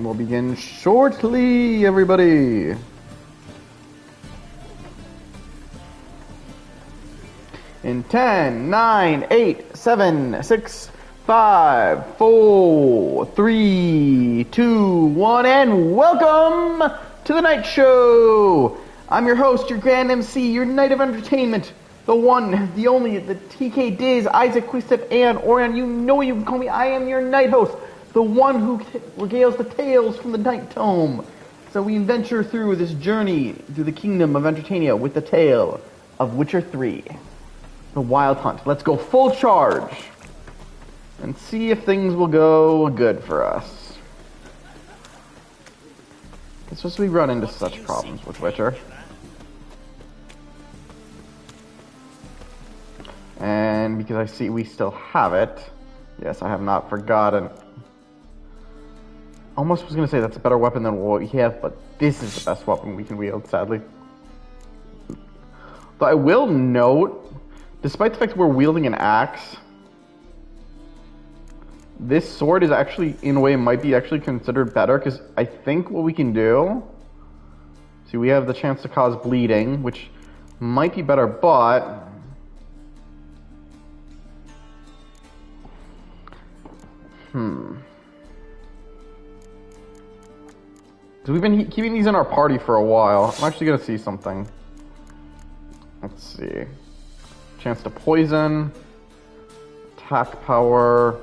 and we'll begin shortly, everybody. In 10, 9, 8, 7, 6, 5, 4, 3, 2, 1, and welcome to the Night Show! I'm your host, your Grand MC, your Knight of Entertainment, the one, the only, the TK Diz, Isaac, Quickstep, and Orion. You know you can call me, I am your Night Host, the one who regales the tales from the Night Tome. So we venture through this journey through the kingdom of Entertainia with the tale of Witcher 3. The Wild Hunt. Let's go full charge and see if things will go good for us. It's just we run into such problems with Witcher. And because I see we still have it. Yes, I have not forgotten. Almost was going to say that's a better weapon than what we have, but this is the best weapon we can wield, sadly. But I will note, despite the fact that we're wielding an axe, this sword is actually, in a way, might be actually considered better, because I think what we can do... See, we have the chance to cause bleeding, which might be better, but... Because we've been keeping these in our party for a while. I'm actually going to see something. Let's see. Chance to poison. Attack power.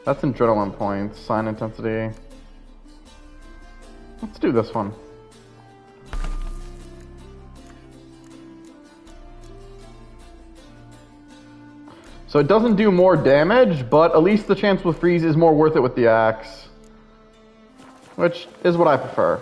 That's adrenaline points. Sign intensity. Let's do this one. So it doesn't do more damage, but at least the chance with freeze is more worth it with the axe. Which is what I prefer.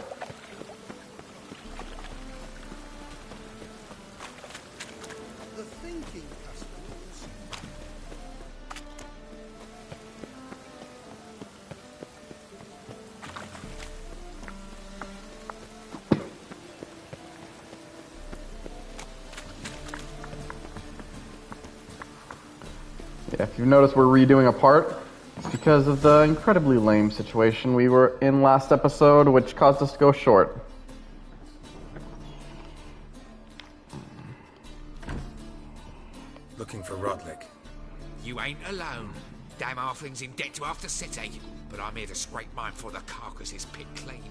If you've noticed we're redoing a part, it's because of the incredibly lame situation we were in last episode, which caused us to go short. Looking for Rodlick. You ain't alone. Damn halfling's in debt to half the city, but I'm here to scrape mine before the carcass is picked clean.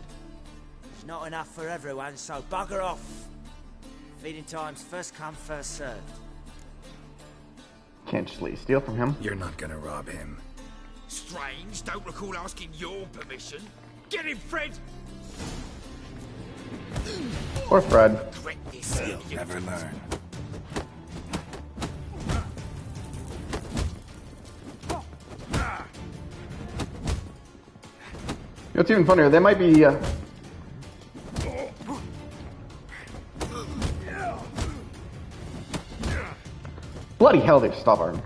There's not enough for everyone, so bugger off. Feeding time's first come, first served. Can't just let you steal from him. You're not gonna rob him. Strange, don't recall asking your permission. Get him, Fred! Or Fred. You'll never learn. What's even funnier, they might be... Bloody hell, they're stubborn.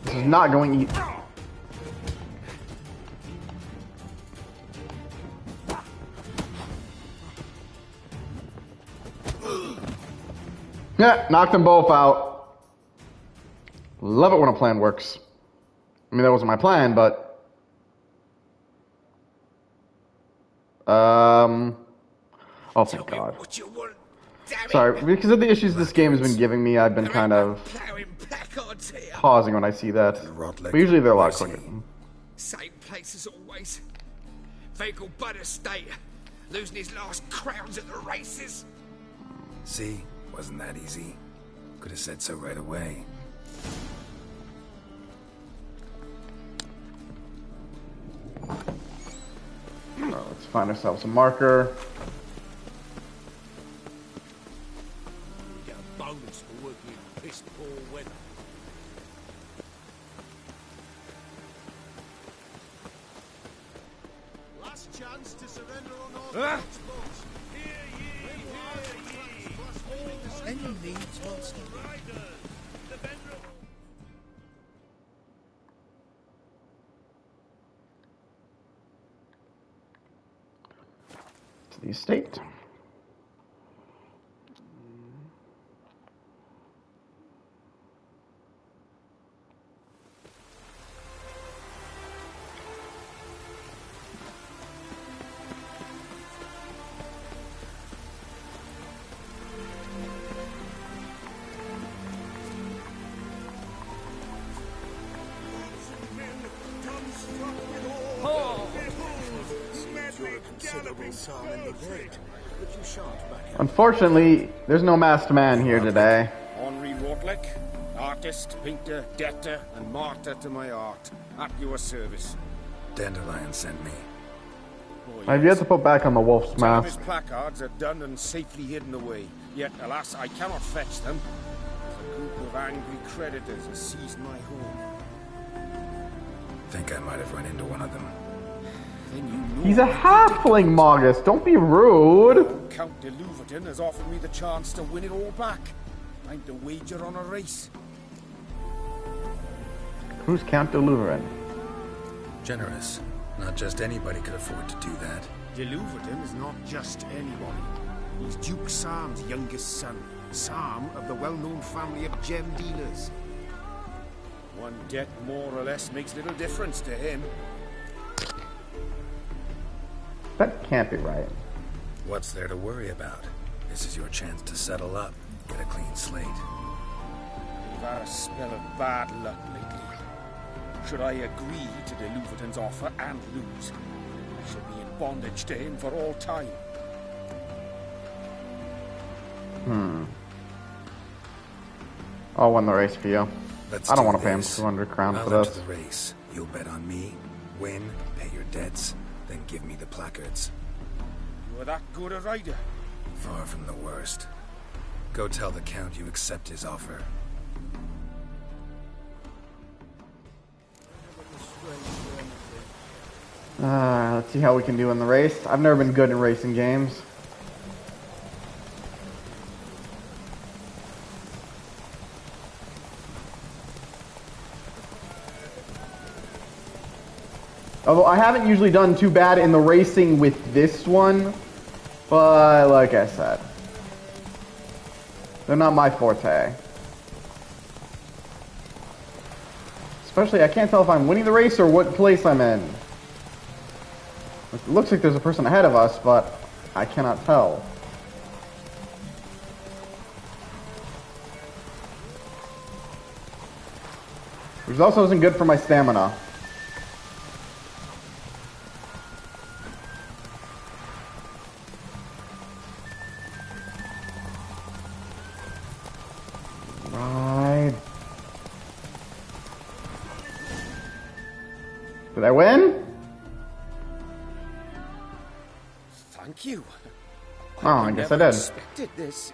This is not going easy. Yeah, knocked them both out. Love it when a plan works. I mean, that wasn't my plan, but... Oh, thank God. Sorry, because of the issues this game has been giving me, I've been kind of pausing when I see that. But usually they're a lot quicker. Same place as always. Vehicle but estate. Losing his last crowns at the races. See? Wasn't that easy. Could have said so right away. Oh, let's find ourselves a marker. Bonus for working in piss poor weather. Last chance to surrender on all votes. Hear ye, hear ye. Any needs wants to riders. The venerable. To the estate. considerable time in the bed, but you shan't back out. Unfortunately, there's no masked man here today. Henri Rortlick, artist, painter, debtor, and martyr to my art. At your service. Dandelion sent me. Oh, I've yet to put back on the wolf's Some of his mask. placards are done and safely hidden away. Yet, alas, I cannot fetch them. A group of angry creditors has seized my home. Think I might have run into one of them. Then you know He's a my halfling, Magus. Don't be rude. predicament. Count de Louverton has offered me the chance to win it all back. Time to wager on a race. Who's Count de Louvain? Generous. Not just anybody could afford to do that. De Louverton is not just anybody. He's Duke Sam's youngest son. Sam of the well-known family of gem dealers. One debt more or less makes little difference to him. That can't be right. What's there to worry about? This is your chance to settle up. Get a clean slate. We've had a spell of bad luck lately. Should I agree to de Louverton's offer and lose, I shall be in bondage to him for all time. I'll win the race for you. Let's I don't do want to pay him this. 200 crowns I'll for enter this. the race. You'll bet on me. Win, pay your debts, then give me the placards. You are that good a rider? Far from the worst. Go tell the Count you accept his offer. Let's see how we can do in the race. I've never been good in racing games. Although I haven't usually done too bad in the racing with this one, but like I said, they're not my forte. Especially, I can't tell if I'm winning the race or what place I'm in. It looks like there's a person ahead of us, but I cannot tell. Which also isn't good for my stamina. Right. Did I win? Thank you. Oh, I guess I never did. expected this.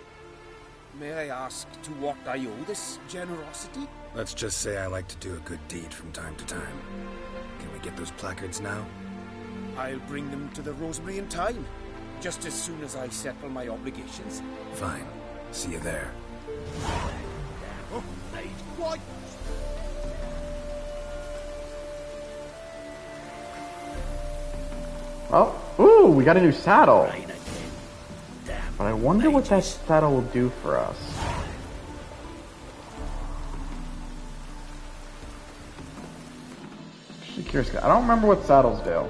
May I ask to what I owe this generosity? Let's just say I like to do a good deed from time to time. Can we get those placards now? I'll bring them to the Rosemary in time, just as soon as I settle my obligations. Fine. See you there. Oh, mate, what? Oh, ooh, we got a new saddle. Rain again. Damn. But I wonder what that saddle will do for us. Actually curious. I don't remember what saddles do.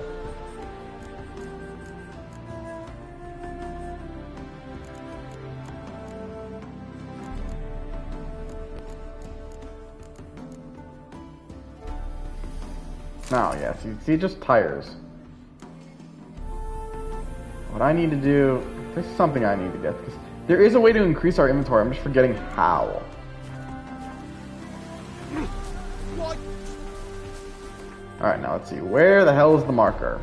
No, yeah, see, just tires. What I need to do, this is something I need to get. 'Cause there is a way to increase our inventory, I'm just forgetting how. What? Alright, now let's see. Where the hell is the marker?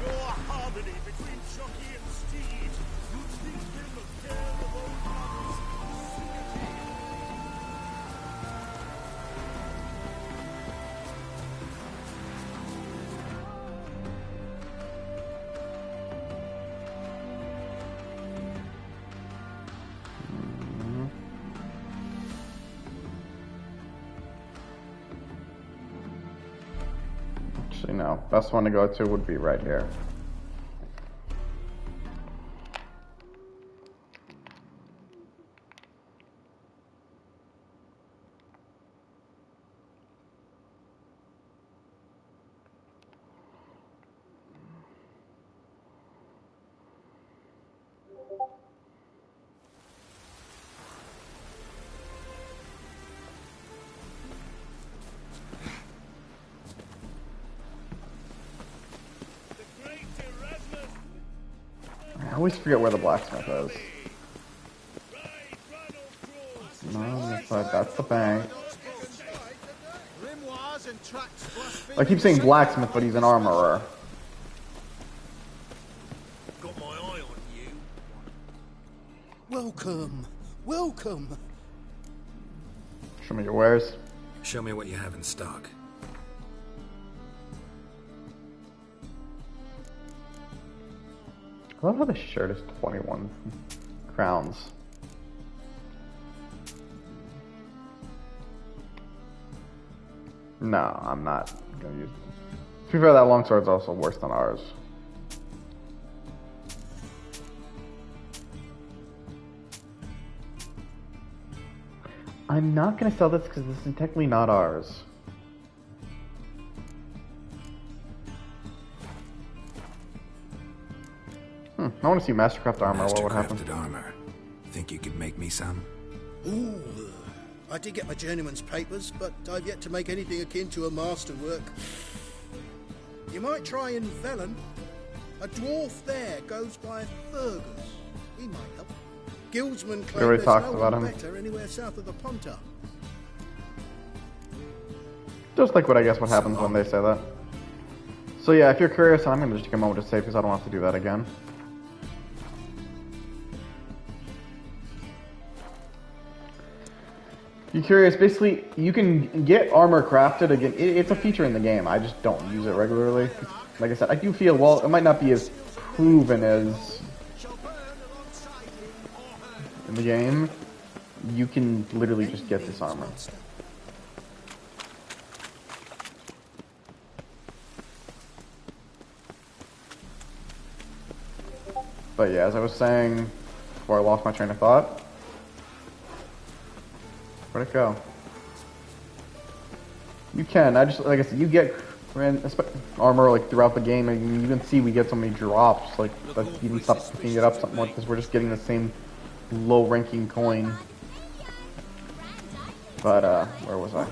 Your harmony between jockey and steed. You teach them the tale of old brothers. Actually, no. Best one to go to would be right here. always forget where the blacksmith is. No, on this side. That's the bank. I keep saying blacksmith, but he's an armorer. Got my eye on you. Welcome. Welcome. Show me your wares. Show me what you have in stock. I love how this shirt is 21 crowns. No, I'm not gonna use it. To be fair, that longsword's also worse than ours. I'm not gonna sell this because this is technically not ours. I want to see Mastercraft armor. What would happen? Mastercrafted armor. Think you could make me some? Ooh, I did get my journeyman's papers, but I've yet to make anything akin to a masterwork. You might try in Velen. A dwarf there goes by Fergus. He might help. Guildsman claim already there's talked no about one him. better anywhere south of the Ponta. Just like what I guess what happens when they say that. So yeah, if you're curious, I'm gonna just take a moment to save because I don't have to do that again. If you're curious, basically, you can get armor crafted again. It's a feature in the game. I just don't use it regularly. Like I said, I do feel, well, it might not be as proven as in the game. You can literally just get this armor. But yeah, as I was saying before I lost my train of thought, where'd it go? You can. I just, like I said, you get armor like throughout the game, and you can see we get so many drops. Like that even stop picking it up something more because we're just getting the same low-ranking coin. But where was I?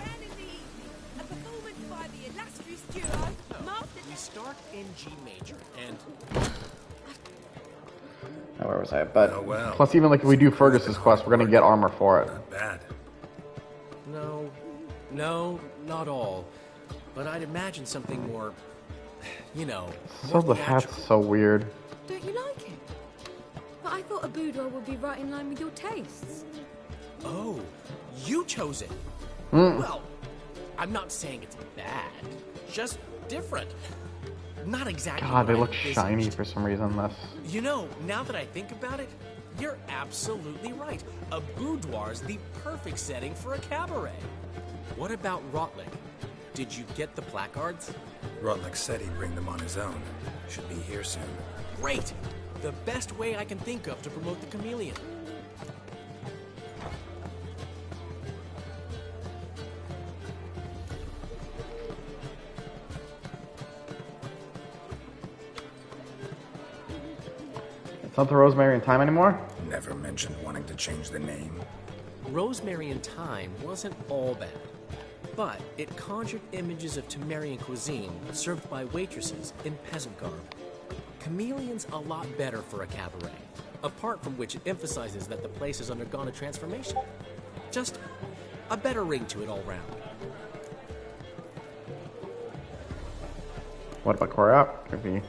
We start in G major and Where was I? But Oh, well. plus, even like if we do Fergus's quest, we're gonna get armor for it. Not bad. no, not all. But I'd imagine something more, you know, So more the hat's theatrical. so weird. Don't you like it? But I thought a boudoir would be right in line with your tastes. Oh, you chose it. Well, I'm not saying it's bad, just different. Not exactly. God, they what I look shiny envisaged. for some reason. This. You know, now that I think about it, you're absolutely right. A boudoir's the perfect setting for a cabaret. What about Rotlick? Did you get the placards? Rotlick said he'd bring them on his own. Should be here soon. Great! The best way I can think of to promote the chameleon. It's not the Rosemary and Thyme anymore? Never mentioned wanting to change the name. Rosemary and Thyme wasn't all bad, but it conjured images of Temerian cuisine served by waitresses in peasant garb. Chameleon's a lot better for a cabaret, apart from which it emphasizes that the place has undergone a transformation. Just a better ring to it all round. What about choreography?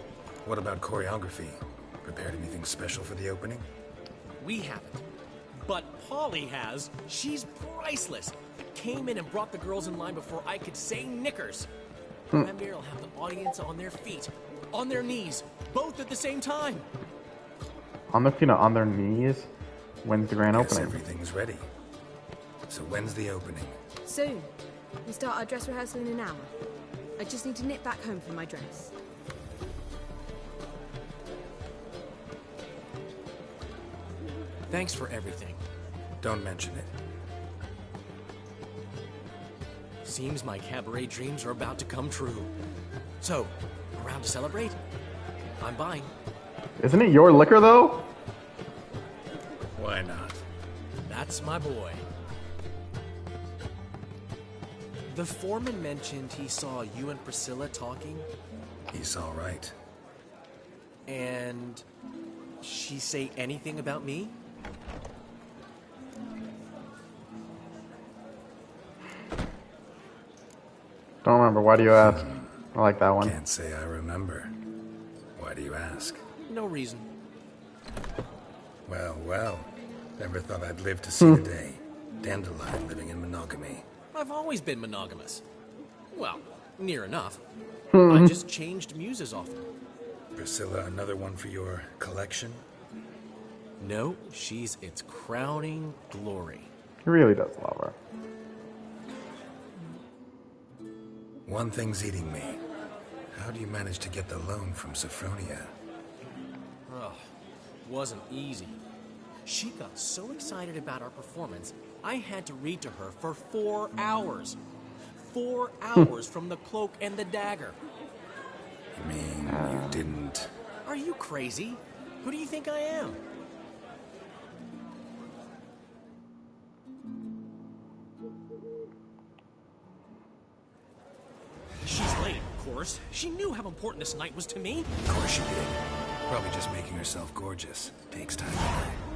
What about choreography? Prepared anything special for the opening? We haven't. But Polly has. She's priceless. Came in and brought the girls in line before I could say knickers. Remember, will have the audience on their feet, on their knees, both at the same time. On the feet, on their knees. When's the grand Guess opening? everything's ready. So when's the opening? Soon. We start our dress rehearsal in an hour. I just need to nip back home for my dress. Thanks for everything. Don't mention it. Seems my cabaret dreams are about to come true. So, around to celebrate? I'm buying. Isn't it your liquor though? Why not? That's my boy. The foreman mentioned he saw you and Priscilla talking, He's all right. and she say anything about me? Don't remember. Why do you ask? I like that one. Can't say I remember. Why do you ask? No reason. Well, well. Never thought I'd live to see the day. Dandelion living in monogamy. I've always been monogamous. Well, near enough. I just changed muses often. Priscilla, another one for your collection? No, she's its crowning glory. He really does love her. One thing's eating me. How do you manage to get the loan from Sophronia? Oh, wasn't easy. She got so excited about our performance, I had to read to her for 4 hours. 4 hours from the Cloak and the Dagger. You mean you didn't... Are you crazy? Who do you think I am? She's late, of course. She knew how important this night was to me. Of course she did. Probably just making herself gorgeous. Takes time.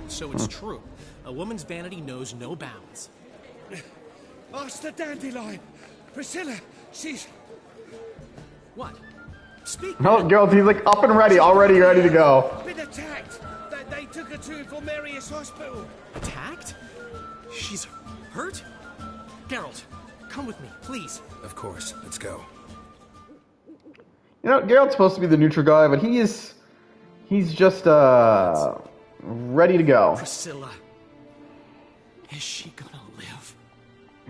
So it's true. A woman's vanity knows no bounds. Master Dandelion! Priscilla, she's... What? Speak. No, girls, he's like up and ready, already ready to go. been attacked! They took her to Infirmarius Hospital! Attacked? She's hurt? Geralt, come with me, please. Of course. Let's go. You know, Geralt's supposed to be the neutral guy, but he's just ready to go. Priscilla. Is she gonna live?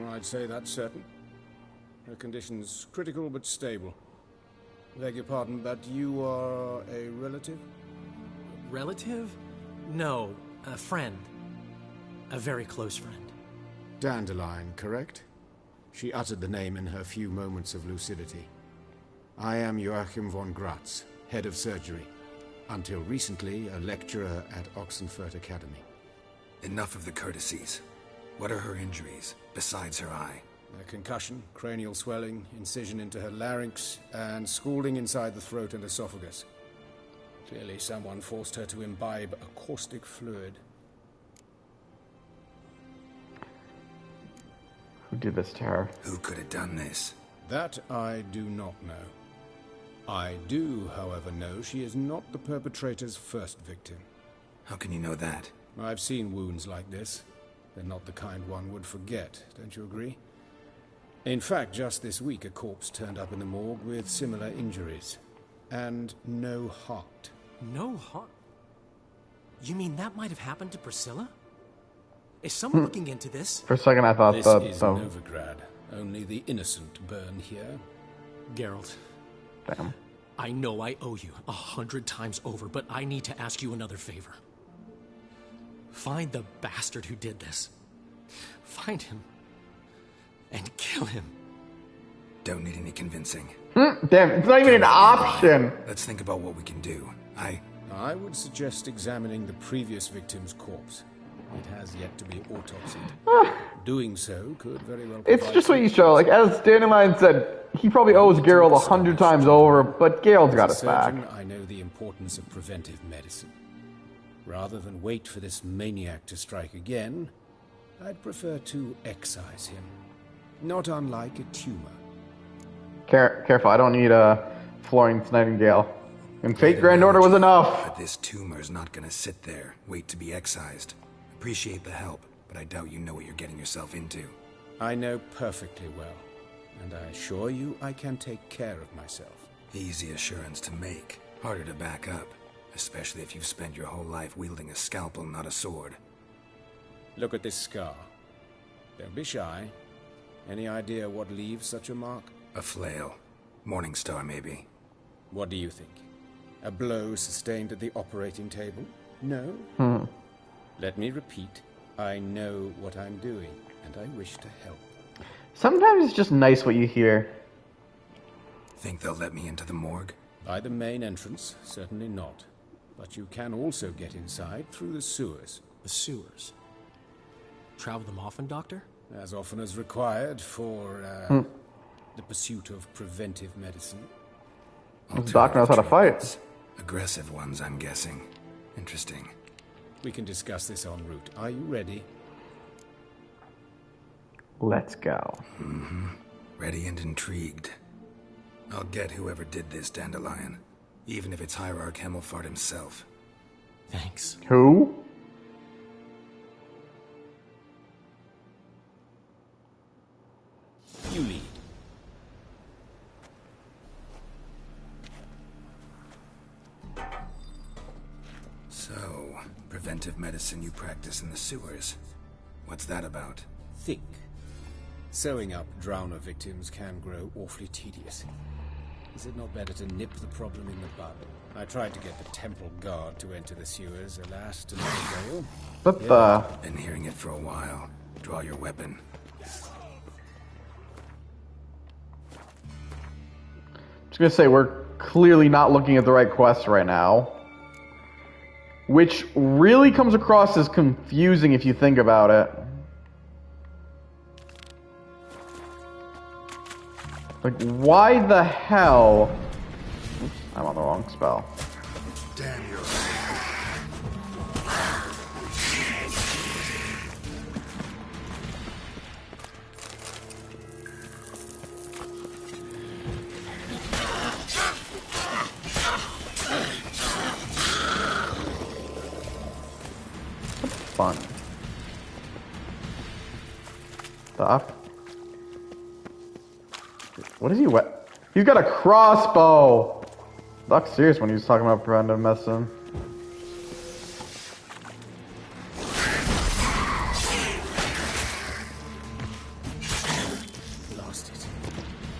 I'd say that's certain. Her condition's critical but stable. Beg your pardon, but you are a relative? Relative? No, a friend. A very close friend. Dandelion, correct? She uttered the name in her few moments of lucidity. I am Joachim von Gratz, head of surgery. Until recently, a lecturer at Oxenfurt Academy. Enough of the courtesies. What are her injuries, besides her eye? A concussion, cranial swelling, incision into her larynx, and scalding inside the throat and esophagus. Clearly someone forced her to imbibe a caustic fluid. Who did this to her? Who could have done this? That I do not know. I do, however, know she is not the perpetrator's first victim. How can you know that? I've seen wounds like this. They're not the kind one would forget, don't you agree? In fact, just this week a corpse turned up in the morgue with similar injuries. And no heart. No heart? You mean that might have happened to Priscilla? Is someone looking into this? For a second I thought This that. is Novigrad. Only the innocent burn here. Geralt. Damn. I know I owe you 100 times over, but I need to ask you another favor. Find the bastard who did this. Find him. And kill him. Don't need any convincing. Damn, it's not even an option. Let's think about what we can do. I would suggest examining the previous victim's corpse. It has yet to be autopsied. Doing so could very well It's provide just what you show. Like, as Dandelion said, he probably owes Geralt 100 times over, but Geralt's got his back. surgeon, I know the importance of preventive medicine. Rather than wait for this maniac to strike again, I'd prefer to excise him. Not unlike a tumor. Careful, I don't need Florence Nightingale. And Fate Grand Order was enough. But this tumor's not gonna sit there, wait to be excised. Appreciate the help, but I doubt you know what you're getting yourself into. I know perfectly well, and I assure you I can take care of myself. Easy assurance to make, harder to back up. Especially if you've spent your whole life wielding a scalpel, not a sword. Look at this scar. Don't be shy. Any idea what leaves such a mark? A flail. Morningstar, maybe. What do you think? A blow sustained at the operating table? No? Let me repeat. I know what I'm doing, and I wish to help. Sometimes it's just nice what you hear. Think they'll let me into the morgue? By the main entrance, certainly not. But you can also get inside through the sewers. The sewers. Travel them often, Doctor? As often as required for the pursuit of preventive medicine. This doctor knows how to fight. Aggressive ones, I'm guessing. Interesting. We can discuss this en route. Are you ready? Let's go. Ready and intrigued. I'll get whoever did this, Dandelion. Even if it's Hierarch Hemmelfart himself. Thanks. Who? You lead. So, preventive medicine you practice in the sewers. What's that about? Think. Sewing up drowner victims can grow awfully tedious. Is it not better to nip the problem in the bud? I tried to get the temple guard to enter the sewers, alas, to no avail. But Been hearing it for a while. Draw your weapon. just gonna say we're clearly not looking at the right quest right now, which really comes across as confusing if you think about it. Like, why the hell? Oops, I'm on the wrong spell. Damn you. Fun. Stuff. What is he wet? He's got a crossbow! Doc's serious when he was talking about preventive medicine. Lost it.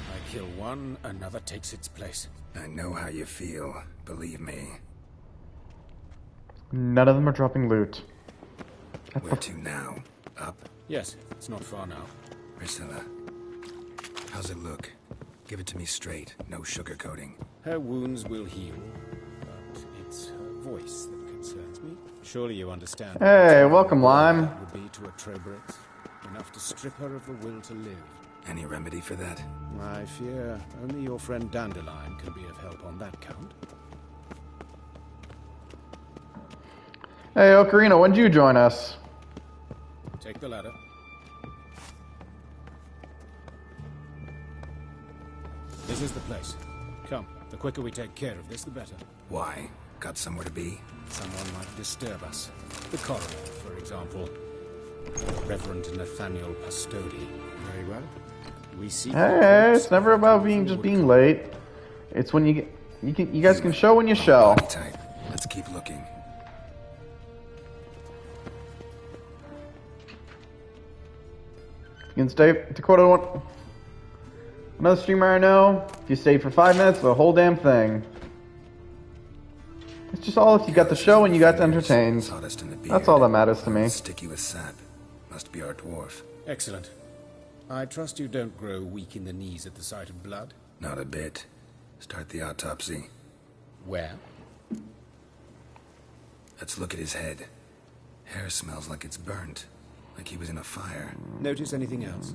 I kill one, another takes its place. I know how you feel. Believe me. None of them are dropping loot. Where to now? Up? Yes, it's not far now. Priscilla. How's it look? Give it to me straight. No sugarcoating. Her wounds will heal, but it's her voice that concerns me. Surely you understand. Hey, welcome, Lime. That would be to a Trobrex. Enough to strip her of the will to live. Any remedy for that? I fear only your friend Dandelion can be of help on that count. Hey, Ocarina, when did you join us? Take the ladder. This is the place. Come, the quicker we take care of this, the better. Why? Got somewhere to be? Someone might disturb us. The coroner, for example. Reverend Nathaniel Pastodi. Very well. We see. Hey, it's never about being late. It's when you guys can show when you show. Body type. Let's keep looking. You can stay. Dakota, one. Another streamer I know. If you stay for 5 minutes, the whole damn thing. It's just all if you got the show and you got entertained. Sawdust in the beard. That's all that matters to me. Sticky with sap. Must be our dwarf. Excellent. I trust you don't grow weak in the knees at the sight of blood. Not a bit. Start the autopsy. Where? Let's look at his head. Hair smells like it's burnt. Like he was in a fire. Notice anything else?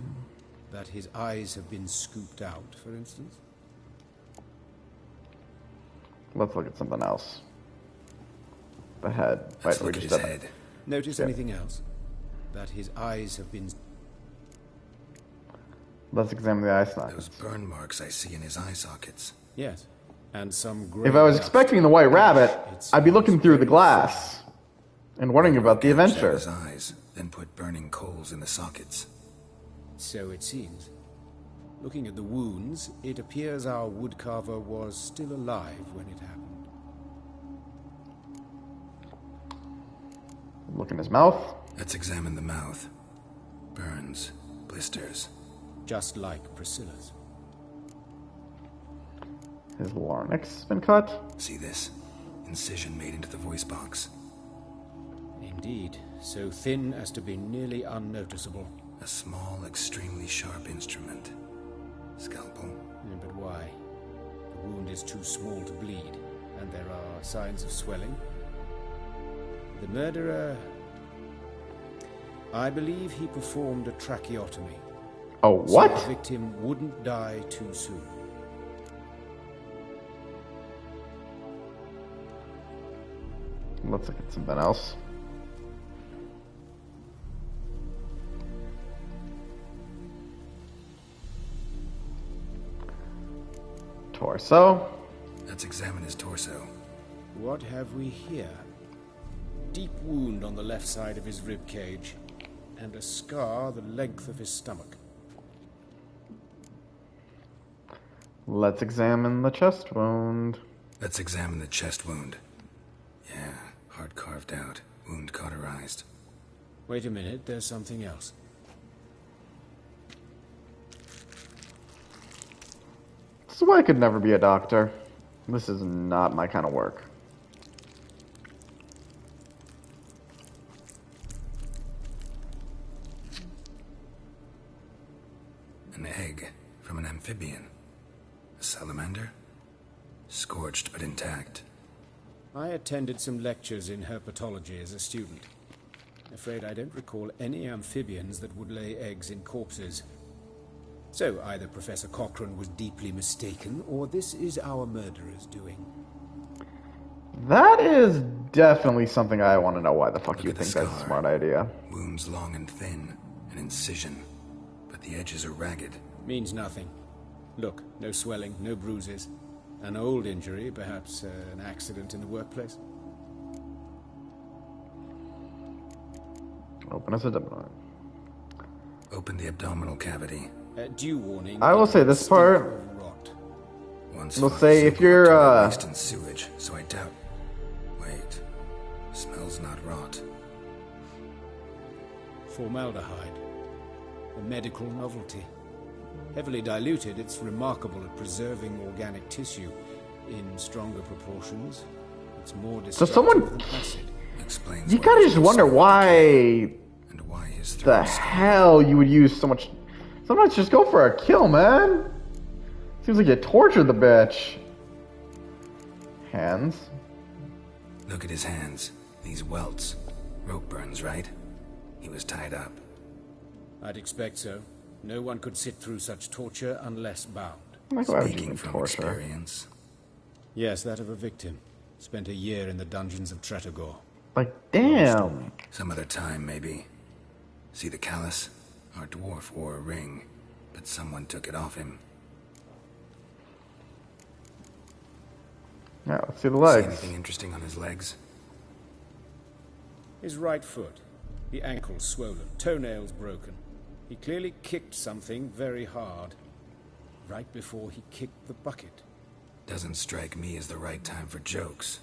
That his eyes have been scooped out, for instance? Let's look at something else. The head. Let's we look at just his did that. head. Notice anything else? That his eyes have been... Let's examine the eye sockets. Those burn marks I see in his eye sockets. Yes. And some If I was expecting the white rabbit, I'd be looking through the glass and wondering about the Gouged out adventure. his eyes, then put burning coals in the sockets. So it seems. Looking at the wounds, it appears our woodcarver was still alive when it happened. Look in his mouth. Let's examine the mouth. Burns, blisters. Just like Priscilla's. His larynx has been cut. See this? Incision made into the voice box. Indeed, so thin as to be nearly unnoticeable. A small, extremely sharp instrument. Scalpel. But why? The wound is too small to bleed, and there are signs of swelling. The murderer... I believe he performed a tracheotomy. Oh, what? So the victim wouldn't die too soon. Let's look at something else. Torso. Let's examine his torso. What have we here? Deep wound on the left side of his rib cage, and a scar the length of his stomach. Let's examine the chest wound. Let's examine the chest wound. Yeah, heart carved out, wound cauterized. Wait a minute, there's something else. This is why I could never be a doctor. This is not my kind of work. An egg from an amphibian. A salamander? Scorched but intact. I attended some lectures in herpetology as a student. Afraid I don't recall any amphibians that would lay eggs in corpses. So either Professor Cochrane was deeply mistaken, or this is our murderer's doing. That is definitely something I want to know why the fuck you Look at think the that's a scar. smart idea. Wounds long and thin, an incision. But the edges are ragged. Means nothing. Look, no swelling, no bruises. An old injury, perhaps an accident in the workplace. Open as a abdomen. Open the abdominal cavity. Due warning. I will say this part. Of rot. Once We'll fought say so if you're, hard to waste in sewage, so I doubt. Wait, smells not rot. Formaldehyde. A medical novelty. Heavily diluted, it's remarkable at preserving organic tissue. In stronger proportions, it's more destructive someone- than acid. Explains You why gotta he's just so wonder slow why and why his the throat is scarred. hell you would use so much. Sometimes just go for a kill, man. Seems like you tortured the bitch. Hands. Look at his hands. These welts. Rope burns, right? He was tied up. I'd expect so. No one could sit through such torture unless bound. Like, why would you Speaking even from torture? experience. Yes, that of a victim. Spent a year in the dungeons of Tretogor. Like, damn. Some other time, maybe. See the callus? Our dwarf wore a ring, but someone took it off him. Yeah, let's see the See legs. anything interesting on his legs? His right foot. The ankle swollen, toenails broken. He clearly kicked something very hard. Right before he kicked the bucket. Doesn't strike me as the right time for jokes.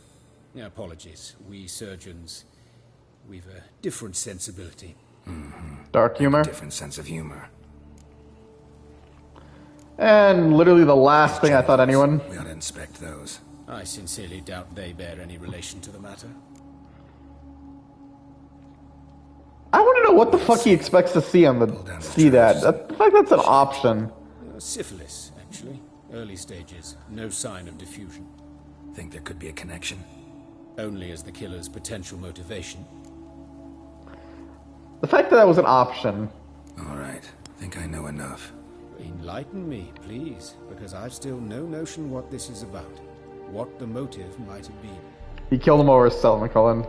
Apologies. We surgeons, we've a different sensibility. Dark humor. Different sense of humor. And literally the last thing I thought anyone. We ought to inspect those. I sincerely doubt they bear any relation to the matter. I want to know what the fuck he expects to see on the. See that. I feel like that's an option. Syphilis, actually. Early stages. No sign of diffusion. Think there could be a connection? Only as the killer's potential motivation. The fact that that was an option. All right. Think I know enough. Enlighten me, please, because I've still no notion what this is about. What the motive might have been. He killed him over his cell, McCullen.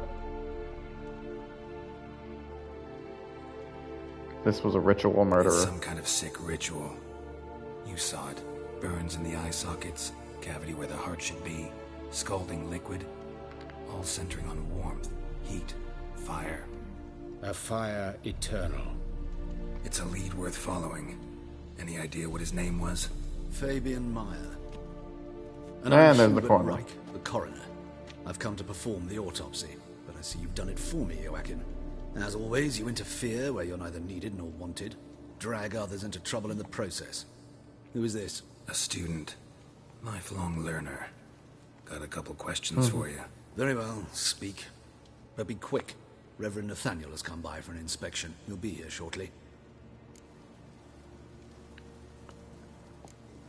This was a ritual murderer. It's some kind of sick ritual. You saw it. Burns in the eye sockets, cavity where the heart should be, scalding liquid, all centering on warmth, heat, fire. A fire eternal. It's a lead worth following. Any idea what his name was? Fabian Meyer. And I'm there's the Hubert coroner. Reich, the coroner. I've come to perform the autopsy, but I see you've done it for me, Joachim. As always, you interfere where you're neither needed nor wanted. Drag others into trouble in the process. Who is this? A student. Lifelong learner. Got a couple questions for you. Very well, speak. But be quick. Reverend Nathaniel has come by for an inspection. He'll be here shortly.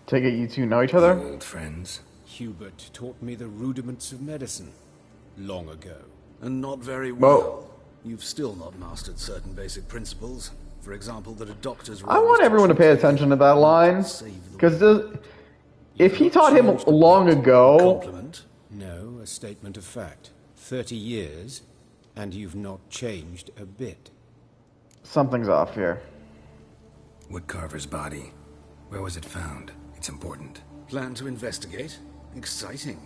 Take it you two know each other? Old friends. Hubert taught me the rudiments of medicine. Long ago. And not very Well- well. You've still not mastered certain basic principles. For example, that a doctor's I role want is to everyone to pay treat attention to that line. save the Because if he taught him long ago, compliment. No, a statement of fact. 30 years, and you've not changed a bit. Something's off here. Woodcarver's body. Where was it found? It's important. Plan to investigate? Exciting.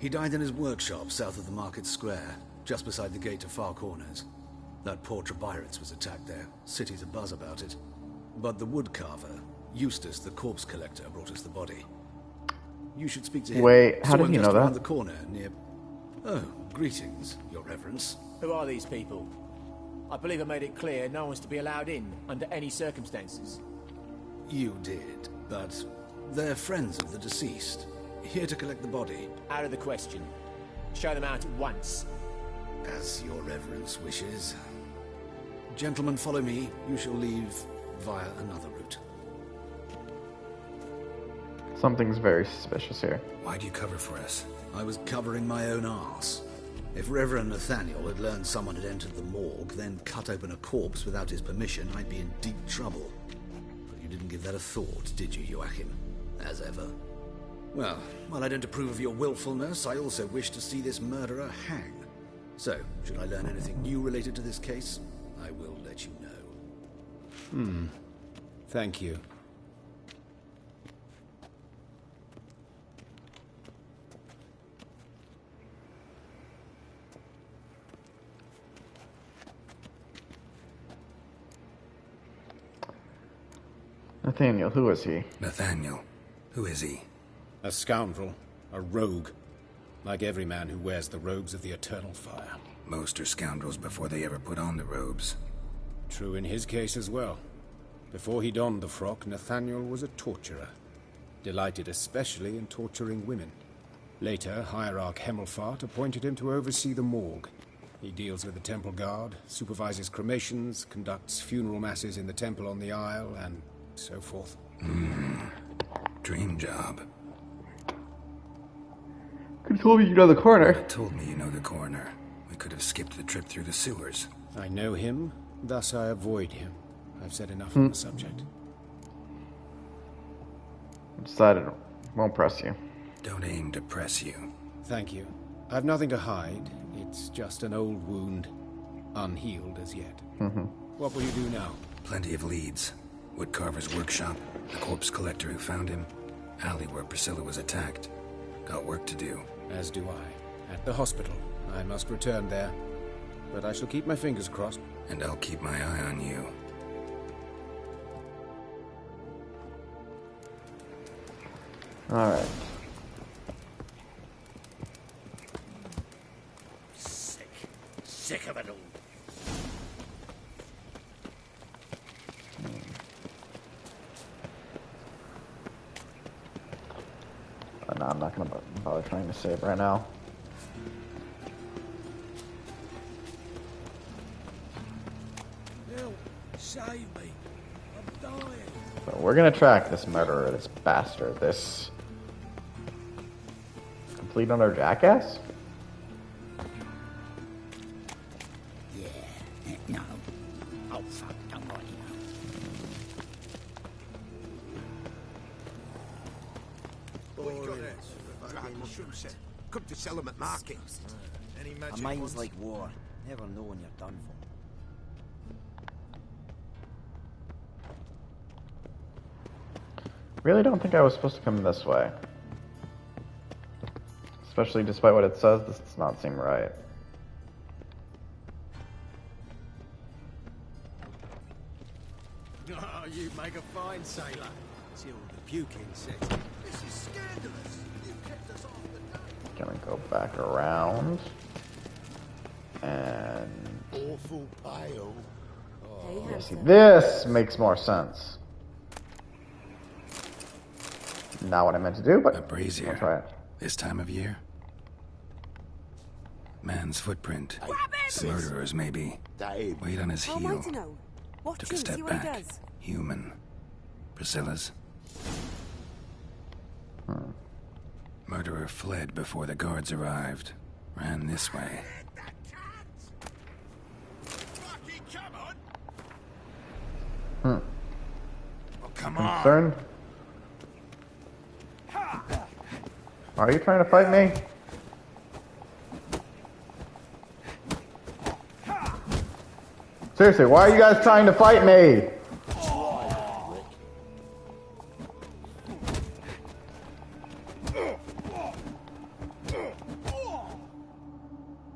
He died in his workshop south of the market square, just beside the gate to Far Corners. That poor Trebirates was attacked there. City's abuzz about it. But the woodcarver, Eustace the corpse collector, brought us the body. You should speak to him. Wait, how Saw did him you just know around that? the corner near... Oh, greetings, Your Reverence. Who are these people? I believe I made it clear no one's to be allowed in under any circumstances. You did, but they're friends of the deceased. Here to collect the body. Out of the question. Show them out at once. As Your Reverence wishes. Gentlemen, follow me. You shall leave via another route. Something's very suspicious here. Why'd you cover for us? I was covering my own arse. If Reverend Nathaniel had learned someone had entered the morgue, then cut open a corpse without his permission, I'd be in deep trouble. But you didn't give that a thought, did you, Joachim? As ever. Well, while I don't approve of your willfulness, I also wish to see this murderer hang. So, should I learn anything new related to this case, I will let you know. Thank you. Nathaniel, who is he? Nathaniel. Who is he? A scoundrel. A rogue. Like every man who wears the robes of the Eternal Fire. Most are scoundrels before they ever put on the robes. True in his case as well. Before he donned the frock, Nathaniel was a torturer. Delighted especially in torturing women. Later, Hierarch Hemmelfart appointed him to oversee the morgue. He deals with the temple guard, supervises cremations, conducts funeral masses in the temple on the Isle, and so forth. Dream job. Could have told me you know the coroner. It told me you know the coroner. We could have skipped the trip through the sewers. I know him, thus I avoid him. I've said enough on the subject. Decided it won't press you. Don't aim to press you. Thank you. I've nothing to hide. It's just an old wound, unhealed as yet. What will you do now? Plenty of leads. Woodcarver's workshop, the corpse collector who found him, alley where Priscilla was attacked. Got work to do. As do I. At the hospital. I must return there. But I shall keep my fingers crossed. And I'll keep my eye on you. Alright. Sick of it all. No, I'm not gonna bother trying to save right now. Help, save me. I'm dying. So we're gonna track this murderer, this bastard, this complete utter jackass? Yeah, no. Oh, fuck, don't worry. Come to sell them at market. A mind's like war. Never know when you're done for. Really don't think I was supposed to come this way. Especially despite what it says, this does not seem right. Oh, you make a fine sailor. Till the puking says. This is scandalous. You kept us off the day. Gonna go back around. And Awful pale. yeah, see, this makes more sense. Not what I meant to do, but A brazier. I'll try it. This time of year? Man's footprint. Murderers, maybe. Weight on his How am I heel. to know? Watch Took a him, step see what he back. does. Human. Priscilla's. Murderer fled before the guards arrived. Ran this way. Oh, come on. Concerned? Are you trying to fight me? Seriously, why are you guys trying to fight me?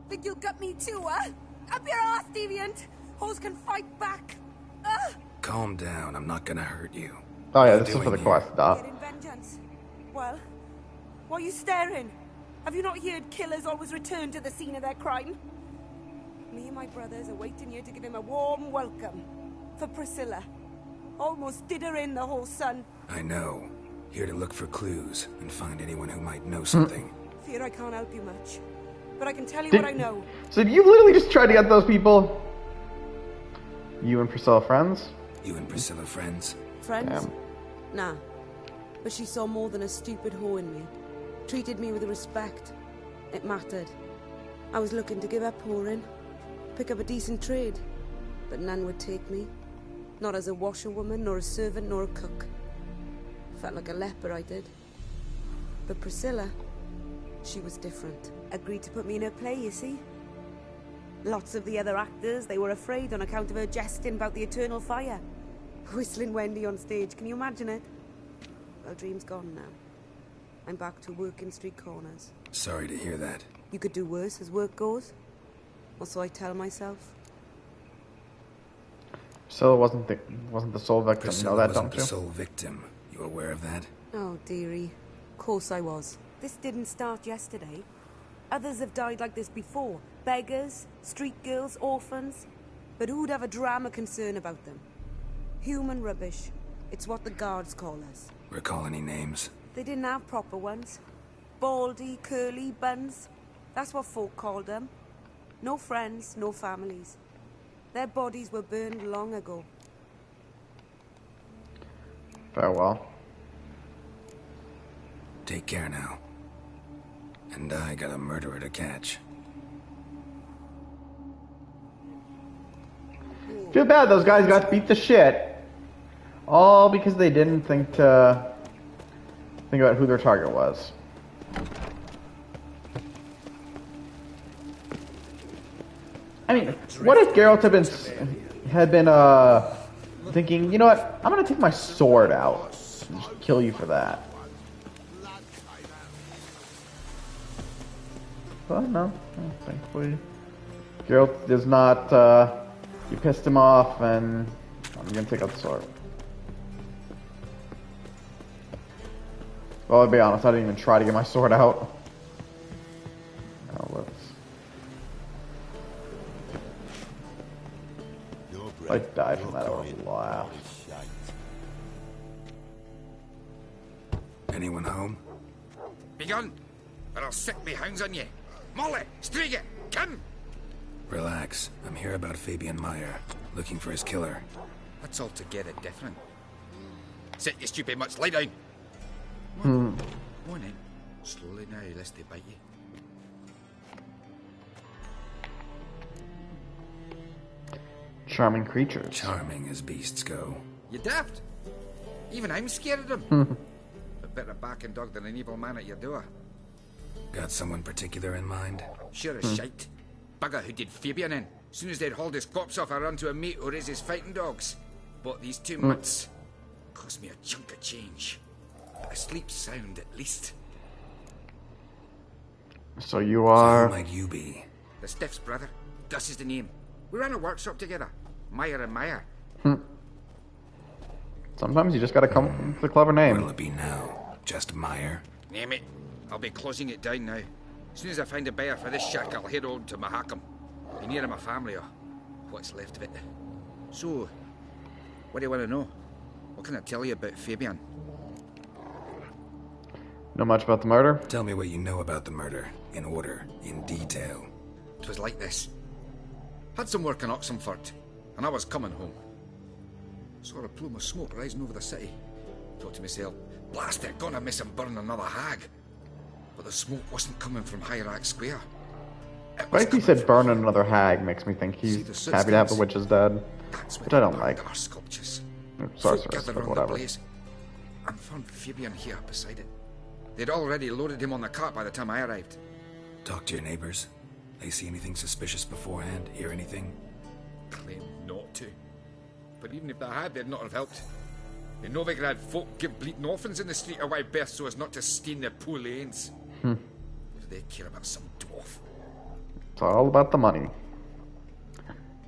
Think you'll gut me too, huh? Up your ass, deviant! Hoes can fight back! Calm down, I'm not gonna hurt you. Oh yeah, What are this you is for the doing quest here? stuff. Getting vengeance. Well, why are you staring? Have you not heard killers always return to the scene of their crime? Me and my brothers are waiting here to give him a warm welcome. For Priscilla. Almost did her in, the whole son. I know. Here to look for clues and find anyone who might know something. Fear I can't help you much. But I can tell you Did- what I know. So you literally just tried to get those people? You and Priscilla friends? You and Priscilla friends? Friends? Damn. Nah. But she saw more than a stupid whore in me. Treated me with respect. It mattered. I was looking to give up whoring. Pick up a decent trade. But none would take me. Not as a washerwoman, nor a servant, nor a cook. Felt like a leper, I did. But Priscilla, she was different. Agreed to put me in her play, you see? Lots of the other actors, they were afraid on account of her jesting about the eternal fire. Whistling Wendy on stage, can you imagine it? Well, dream's gone now. I'm back to working street corners. Sorry to hear that. You could do worse as work goes. Or so I tell myself. Priscilla wasn't the sole victim. Priscilla No, that wasn't don't the you? sole victim. You aware of that? Oh, dearie. Of course I was. This didn't start yesterday. Others have died like this before. Beggars, street girls, orphans. But who'd have a drama concern about them? Human rubbish. It's what the guards call us. Recall any names? They didn't have proper ones. Baldy, curly, buns. That's what folk called them. No friends, no families. Their bodies were burned long ago. Farewell. Take care now. And I got a murderer to catch. Too bad those guys got beat to shit. All because they didn't think about who their target was. I mean, what if Geralt had been thinking, you know what, I'm gonna take my sword out and just kill you for that. But no, thankfully, Geralt does not. You pissed him off, and I'm gonna take out the sword. Well, I'll be honest, I didn't even try to get my sword out. Now let's. If I died from that, I would have laughed. Anyone home? Begone, or I'll sick me hounds on you. Molly, Striga, come! Relax. I'm here about Fabian Meyer, looking for his killer. That's altogether different. Sit, you stupid much, lie down. Hmm. Go on in. Slowly now, lest they bite you. Charming creatures. Charming as beasts go. You daft. Even I'm scared of them. A better backing dog than an evil man at your door. Got someone particular in mind? Sure as shite. Bugger who did Fabian in. Soon as they'd hauled his corpse off, I run to a mate who raises fighting dogs. Bought these 2 months. Cost me a chunk of change. But I sleep sound at least. So you are. Who might you be? The Stiff's brother. Gus is the name. We ran a workshop together. Meyer and Meyer. Sometimes you just gotta come up with a clever name. What'll it be now? Just Meyer? Name it. I'll be closing it down now. As soon as I find a buyer for this shack, I'll head on to Mahakam. Be near my family, or what's left of it. So, what do you want to know? What can I tell you about Fabian? Know much about the murder? Tell me what you know about the murder, in order, in detail. 'Twas like this. Had some work in Oxenfurt, and I was coming home. Saw a plume of smoke rising over the city. Thought to myself, blast it, gonna miss him burn another hag. But the smoke wasn't coming from Hierarch Square. It was Right, he coming said from burn here. another hag makes me think See he's the happy to have the footsteps? witches dead. That's Which I don't when like. burned our sculptures. Sorceress, Folk gathered but around whatever. the blaze, and found Fabian here beside it. They'd already loaded him on the cart by the time I arrived. Talk to your neighbors. They see anything suspicious beforehand? Hear anything? claimed not to. But even if they had, they'd not have helped. In Novigrad, folk give bleeding orphans in the street a wide berth so as not to stain their poor lanes. What do they care about some dwarf? It's all about the money.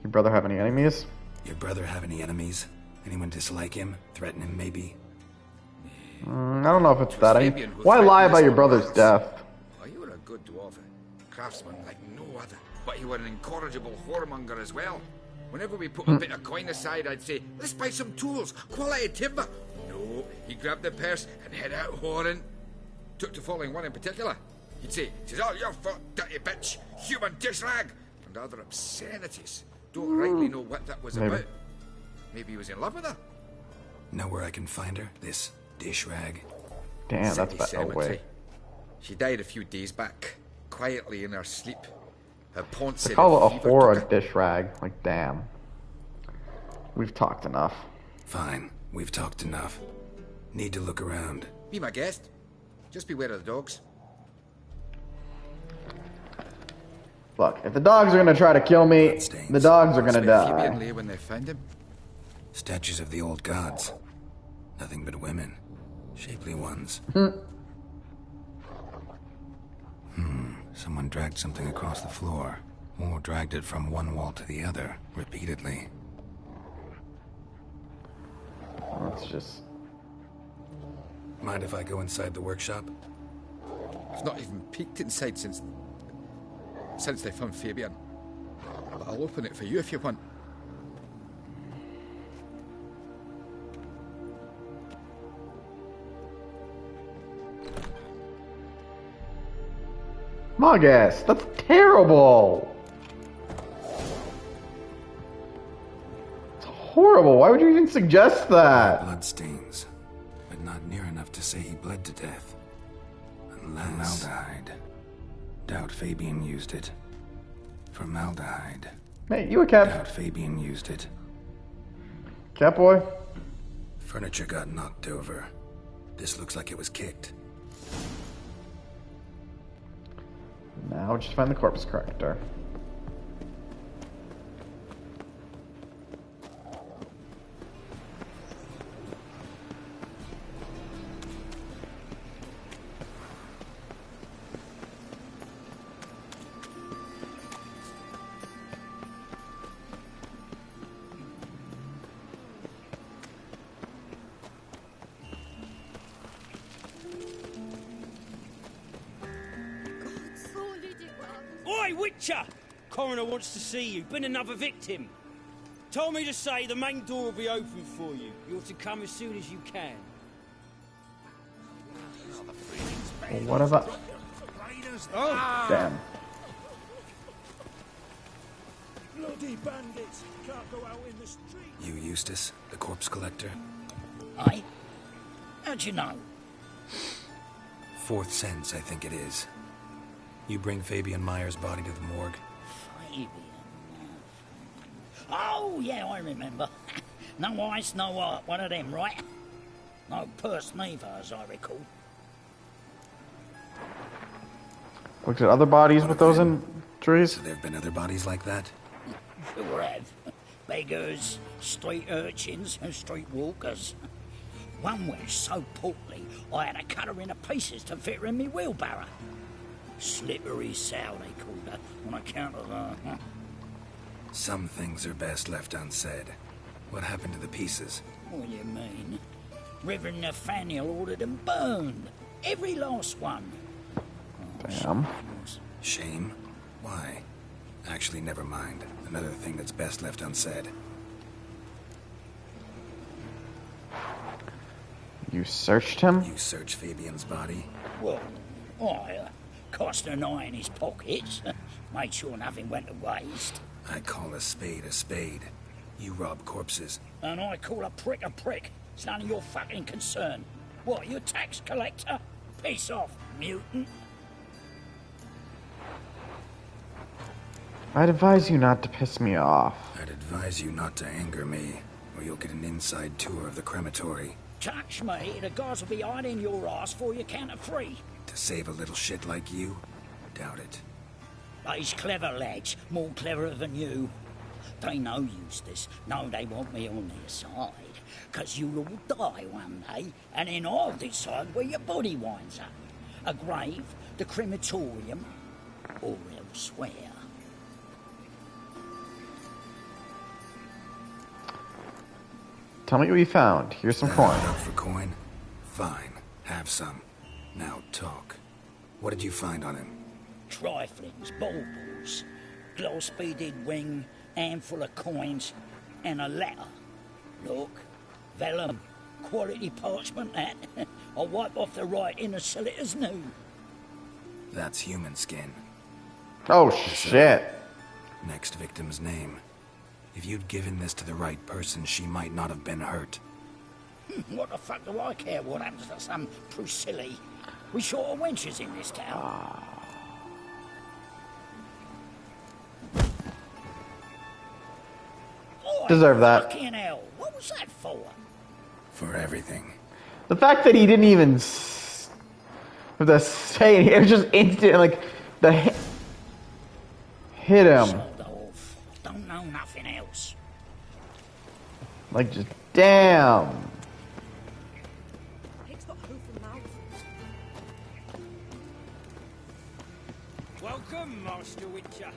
Your brother have any enemies? Your brother have any enemies? Anyone dislike him? Threaten him, maybe? I don't know if it's that. Why lie about your brother's death? Oh, you were a good dwarf. Craftsman like no other. But you were an incorrigible whoremonger as well. Whenever we put a bit of coin aside, I'd say, let's buy some tools, quality timber. No, he grabbed the purse and head out whoring. Took to following one in particular. He'd say, "'Tis all your fault, dirty bitch, human dish rag," and other obscenities. Don't rightly know what that was about. Maybe he was in love with her. Know where I can find her? This dish rag? Damn, that's bad. No way. She died a few days back, quietly in her sleep. Her paunch said call it a horror dish rag. Like, damn. We've talked enough. Fine, we've talked enough. Need to look around. Be my guest. Just beware of the dogs. Look, if the dogs are gonna try to kill me, the dogs are gonna die. Lay when they found him. Statues of the old gods. Nothing but women. Shapely ones. Someone dragged something across the floor. Or dragged it from one wall to the other, repeatedly. Let's just... Mind if I go inside the workshop? It's not even peeked inside since they found Fabian. But I'll open it for you if you want. Muggass, that's terrible. It's horrible. Why would you even suggest that? Bloodstains, but not near enough to say he bled to death. Formaldehyde. Doubt Fabian used it. Formaldehyde. Hey, you a cat? Doubt Fabian used it. Cat boy? Furniture got knocked over. This looks like it was kicked. Now just find the corpse corrector. Oi, Witcher! Coroner wants to see you. Been another victim. Told me to say the main door will be open for you. You're to come as soon as you can. What about... Oh! Damn. Bloody bandits! Can't go out in the street. You, Eustace, the corpse collector? Aye? How'd you know? Fourth sense, I think it is. You bring Fabian Meyer's body to the morgue? Fabian... Oh, yeah, I remember. No eyes, no heart, one of them, right? No purse neither, as I recall. Looked at other bodies with those injuries? So there have been other bodies like that? Sure have. Beggars, street urchins, and street walkers. One was so portly, I had to cut her into pieces to fit her in me wheelbarrow. Slippery sow, they called her, on account of her. Some things are best left unsaid. What happened to the pieces? What do you mean? Reverend Nathaniel ordered them burned. Every last one. Damn. Shame? Why? Actually, never mind. Another thing that's best left unsaid. You searched him? You searched Fabian's body? Well, I cast an eye in his pockets. Made sure nothing went to waste. I call a spade a spade. You rob corpses. And I call a prick a prick. It's none of your fucking concern. What, you a tax collector? Piss off, mutant. I'd advise you not to piss me off. I'd advise you not to anger me, or you'll get an inside tour of the crematory. Touch me, the guys will be hiding your ass for your count of three. To save a little shit like you? Doubt it. But he's clever, lads. More cleverer than you. They know Eustace. No, they want me on their side. 'Cause you'll all die one day, and then I'll decide where your body winds up. A grave, the crematorium, or elsewhere. Tell me what you found. Here's some coin. Up for coin? Fine. Have some. Now talk. What did you find on him? Triflings, baubles, gloss-beaded ring, handful of coins, and a letter. Look, vellum, quality parchment that. I'll wipe off the writing and sell it as new. That's human skin. Oh, shit. Next victim's name. If you'd given this to the right person, she might not have been hurt. What the fuck do I care what happens to some Priscilla? We short of wenches in this town. Deserve that. Fucking hell, what was that for? For everything. The fact that he didn't even have to say it, it was just instant, like, the hit him. Sold off. Don't know nothing else. Like, just, damn. Welcome, Master Witcher.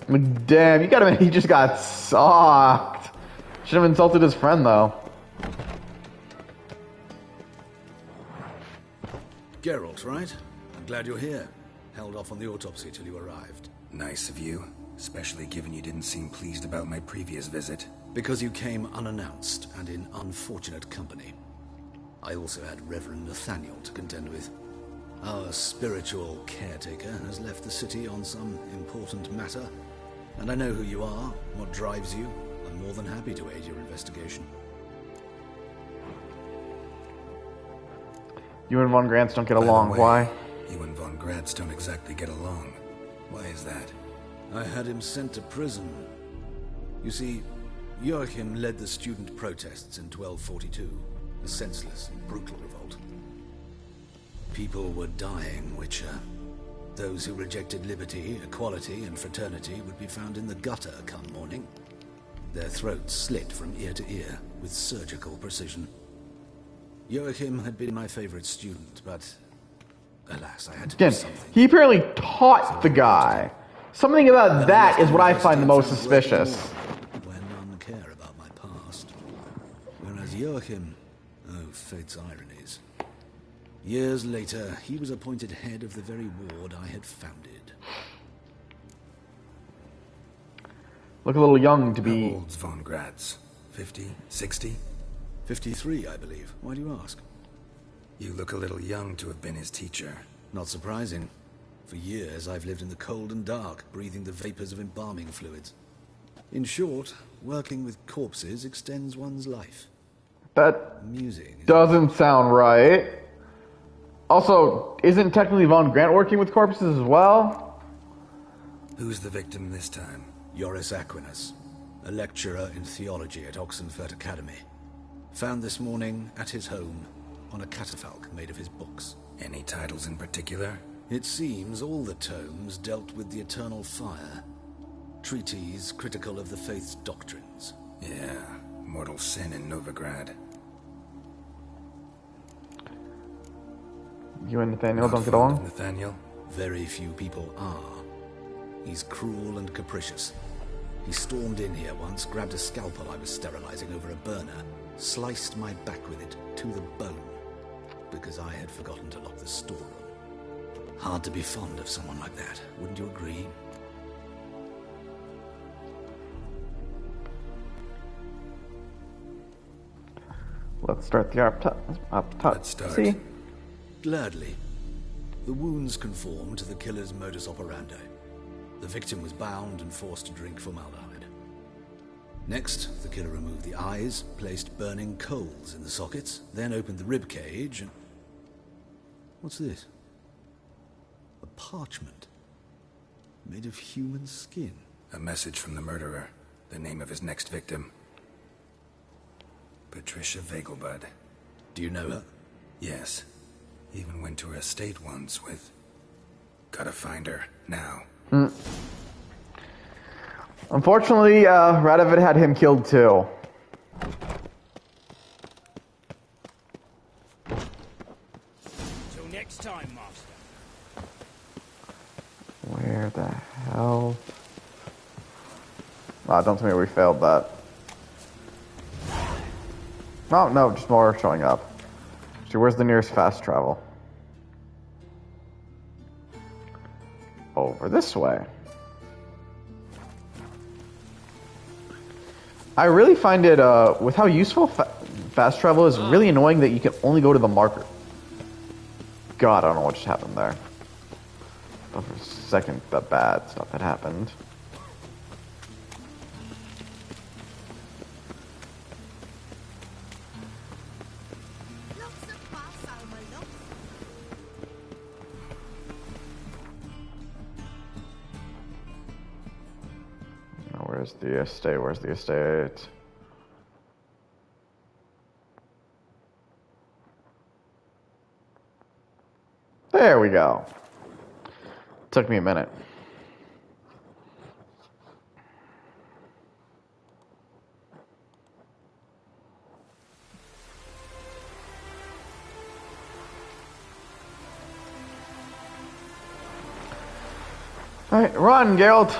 Like, damn, you gotta admit, he just got socked. Should have insulted his friend, though. Geralt, right? I'm glad you're here. Held off on the autopsy till you arrived. Nice of you, especially given you didn't seem pleased about my previous visit. Because you came unannounced and in unfortunate company. I also had Reverend Nathaniel to contend with. Our spiritual caretaker has left the city on some important matter, and I know who you are, what drives you. I'm more than happy to aid your investigation. You and Von Grants don't get By the along. way, Why? You and Von Gratz don't exactly get along. Why is that? I had him sent to prison. You see, Joachim led the student protests in 1242, a senseless and brutal revolt. People were dying, Witcher. Those who rejected liberty, equality, and fraternity would be found in the gutter come morning. Their throats slit from ear to ear with surgical precision. Joachim had been my favorite student, but alas, I had to do Again, something. he apparently taught the guy. Something about that is what I find the most suspicious. When none care about my past. Whereas Joachim, oh, fate's ironies. Years later, he was appointed head of the very ward I had founded. Look a little young to be... How old's Von Gratz? 50? 60? 53, I believe. Why do you ask? You look a little young to have been his teacher. Not surprising. For years, I've lived in the cold and dark, breathing the vapors of embalming fluids. In short, working with corpses extends one's life. That Amusing. doesn't sound right. Also, isn't technically Von Grant working with corpses as well? Who's the victim this time? Joris Aquinas, a lecturer in theology at Oxenfurt Academy. Found this morning at his home on a catafalque made of his books. Any titles in particular? It seems all the tomes dealt with the eternal fire. Treatises critical of the faith's doctrines. Yeah, mortal sin in Novigrad. You and Nathaniel Not don't get fond along? of Nathaniel? Very few people are. He's cruel and capricious. He stormed in here once, grabbed a scalpel I was sterilizing over a burner, sliced my back with it to the bone, because I had forgotten to lock the storeroom. Hard to be fond of someone like that, wouldn't you agree? Let's start the up top. Let's start. See? Gladly. The wounds conform to the killer's modus operandi. The victim was bound and forced to drink formaldehyde. Next, the killer removed the eyes, placed burning coals in the sockets, then opened the rib cage and... What's this? A parchment. Made of human skin. A message from the murderer. The name of his next victim. Patricia Vegelbud. Do you know her? Yes. Even went to her estate once with... Gotta find her, now. Unfortunately, Radovid had him killed too. Till next time, Master. Where the hell? Ah, don't tell me we failed that. Oh, no, just more showing up. So where's the nearest fast travel? Over this way. I really find it, with how useful fast travel is, really annoying that you can only go to the marker. God, I don't know what just happened there. But for a second, the bad stuff had happened. Where's the estate? Where's the estate? There we go. Took me a minute. All right, run, Geralt.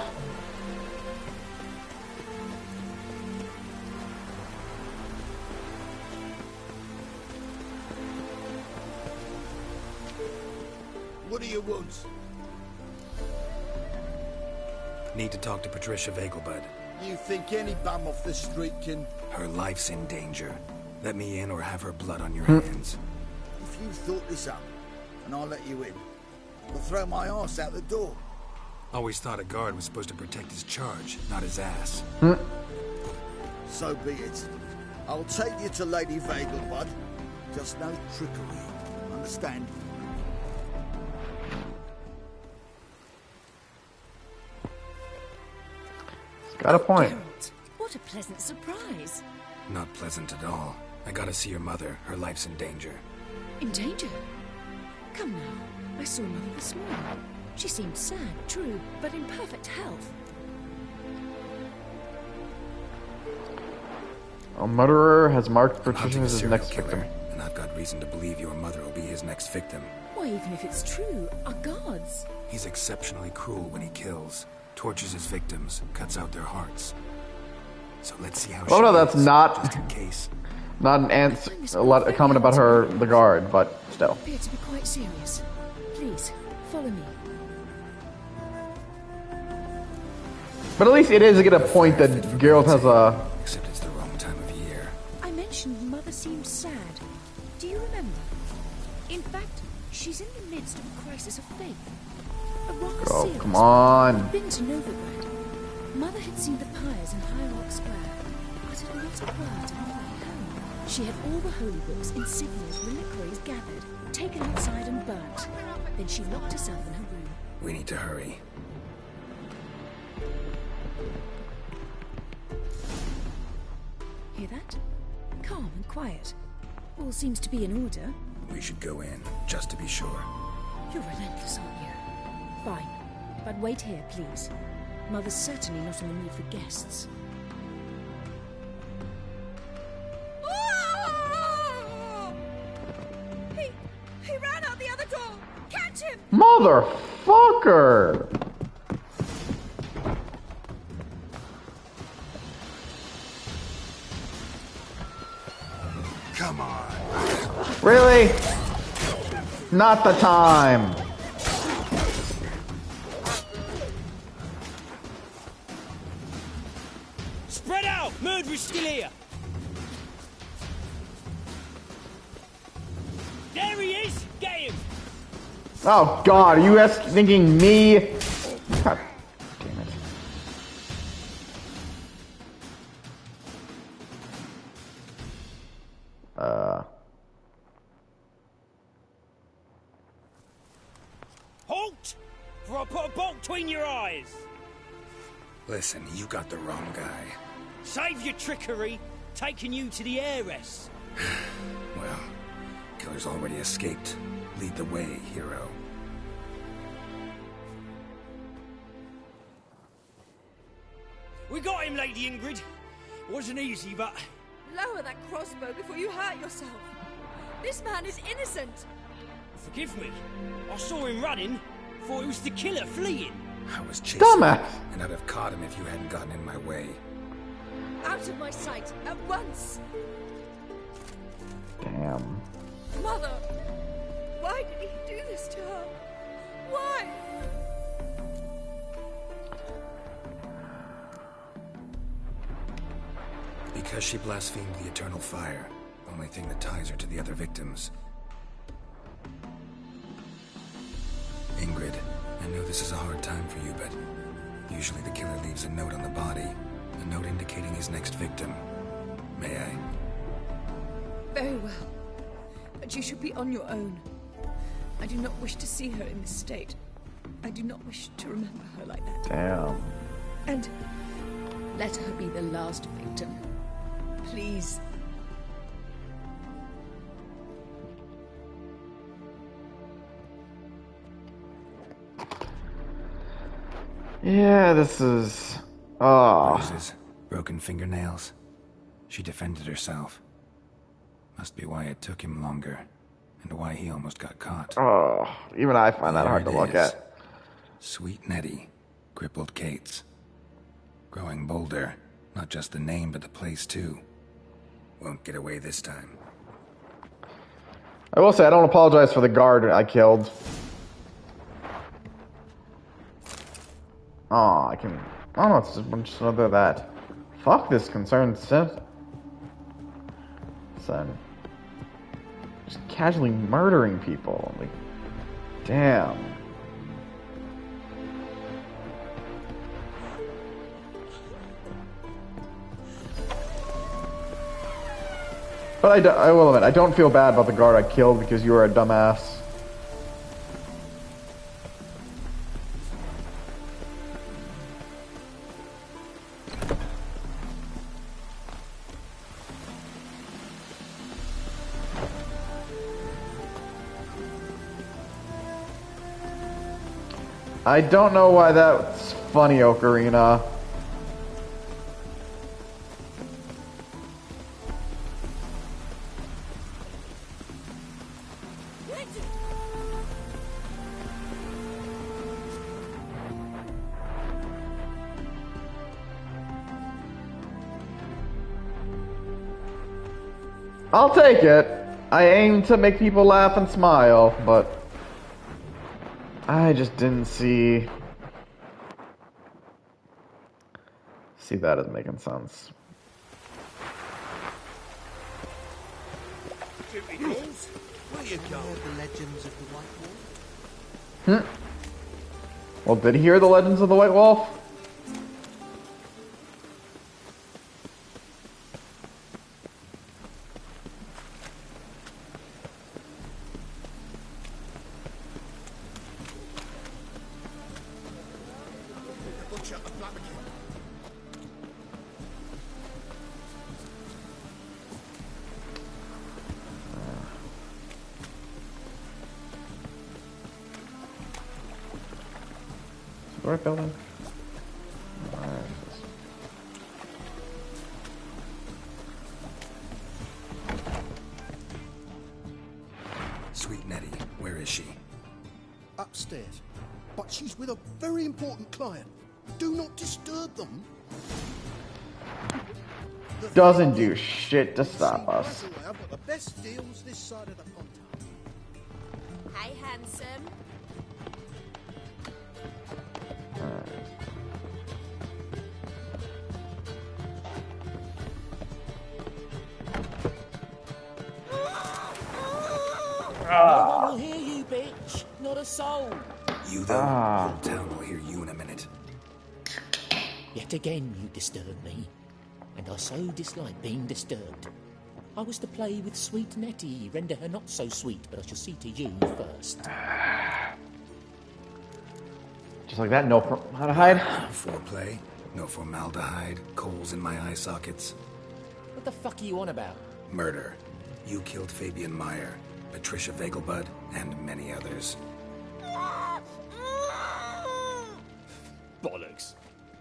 What do you want? Need to talk to Patricia Vegelbud. You think any bum off the street can... Her life's in danger. Let me in or have her blood on your hands. If you thought this up, and I'll let you in, I'll throw my ass out the door. Always thought a guard was supposed to protect his charge, not his ass. So be it. I'll take you to Lady Vegelbud. Just no trickery. Understand? Got a point. Geralt, what a pleasant surprise. Not pleasant at all. I gotta see your mother. Her life's in danger. In danger? Come now. I saw Mother this morning. She seemed sad, true, but in perfect health. A murderer has marked I'm Patricia hunting a as his serial next killer, victim. and I've got reason to believe your mother will be his next victim. Why, even if it's true, our guards. He's exceptionally cruel when he kills, tortures his victims, cuts out their hearts. So let's see how Oh she no, that's is, not just in case. not an answer. A comment about her, the guard, but still. Appear to be quite serious. Please, follow me. But at least it is to get a point that Geralt has a. Except it's the wrong time of year. I mentioned Mother seemed sad. Do you remember? In fact, she's in the midst of a crisis of faith. A rock Oh, sealed. come on. Been to Novigrad. Mother had seen the pyres in High Rock Square, uttered not a word on the way home. She had all the holy books, insignias, reliquaries gathered, taken outside and burnt. Then she locked herself in her room. We need to hurry. Hear that? Calm and quiet. All seems to be in order. We should go in, just to be sure. You're relentless, aren't you? Fine. But wait here, please. Mother's certainly not in the mood for guests. He ran out the other door! Catch him! Motherfucker! Come on. Really? Not the time. Spread out! Murderer's still here! There he is! Get him! Oh God, are you thinking me? God damn it. Halt! For I'll put a bolt between your eyes! Listen, you got the wrong guy. Save your trickery, taking you to the heiress. Well, killer's already escaped. Lead the way, hero. We got him, Lady Ingrid. Wasn't easy, but... Lower that crossbow before you hurt yourself. This man is innocent. Forgive me. I saw him running. Thought it was the killer fleeing. I was chasing Dumbass. him, and I'd have caught him if you hadn't gotten in my way. Out of my sight, at once. Damn. Mother, why did he do this to her? Why? Because she blasphemed the eternal fire. Only thing that ties her to the other victims. Ingrid, I know this is a hard time for you, but usually the killer leaves a note on the body. A note indicating his next victim. May I? Very well. But you should be on your own. I do not wish to see her in this state. I do not wish to remember her like that. Damn. And let her be the last victim. Please. Yeah, this is... Oh. Bruises, broken fingernails. She defended herself. Must be why it took him longer, and why he almost got caught. Oh, even I find that hard to look at. Sweet Nettie, crippled Kate's. Growing bolder, not just the name, but the place too. Won't get away this time. I will say, I don't apologize for the guard I killed. Oh, I can... Oh, it's just a bunch of other that. Fuck this concerned son. Just casually murdering people. Like, damn. But I will admit, I don't feel bad about the guard I killed because you were a dumbass. I don't know why that's funny, Ocarina. I'll take it. I aim to make people laugh and smile, but I just didn't see that as making sense. Where you go? The legends of the White Wolf. Well, did he hear the legends of the White Wolf? Right building? Sweet Nettie, where is she? Upstairs. But she's with a very important client. Do not disturb them. Doesn't do shit to stop us. I've got the best deals this side of the pond. Hey, handsome. No one will hear you, bitch. Not a soul. You, though? Whole town will hear you in a minute. Yet again you disturb me, and I so dislike being disturbed. I was to play with sweet Nettie, render her not so sweet, but I shall see to you first. Just like that, no formaldehyde? Foreplay, no formaldehyde, coals in my eye sockets. What the fuck are you on about? Murder. You killed Fabian Meyer, Patricia Vegelbud, and many others. Bollocks.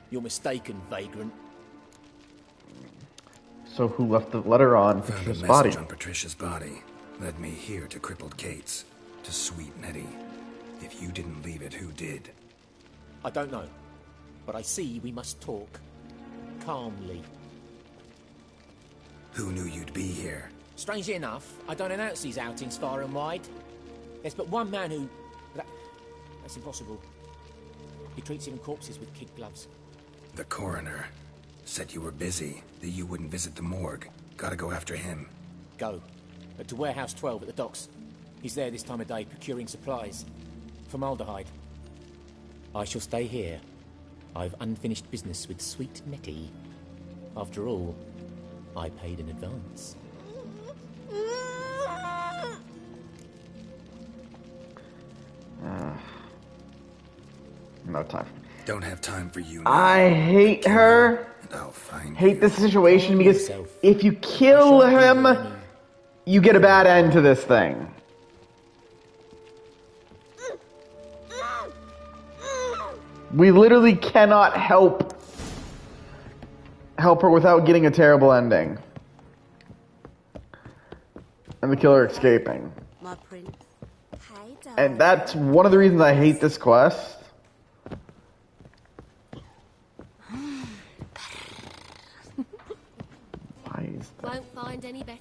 You're mistaken, vagrant. So who left the letter on Found a Patricia's message body? on Patricia's body. Led me here to crippled Kate's. To sweet Nettie. If you didn't leave it, who did? I don't know. But I see we must talk. Calmly. Who knew you'd be here? Strangely enough, I don't announce these outings far and wide. There's but one man who... That's impossible. He treats even corpses with kid gloves. The coroner. Said you were busy, that you wouldn't visit the morgue. Gotta go after him. Go. To Warehouse 12 at the docks. He's there this time of day, procuring supplies. Formaldehyde. I shall stay here. I've unfinished business with sweet Nettie. After all, I paid in advance. No time. Don't have time for you now. I hate her. And I'll find Hate this situation because if you kill him, you get a bad end to this thing. We literally cannot help her without getting a terrible ending. And the killer escaping. My prince. And that's one of the reasons I hate this quest. Why is that? Won't find any better.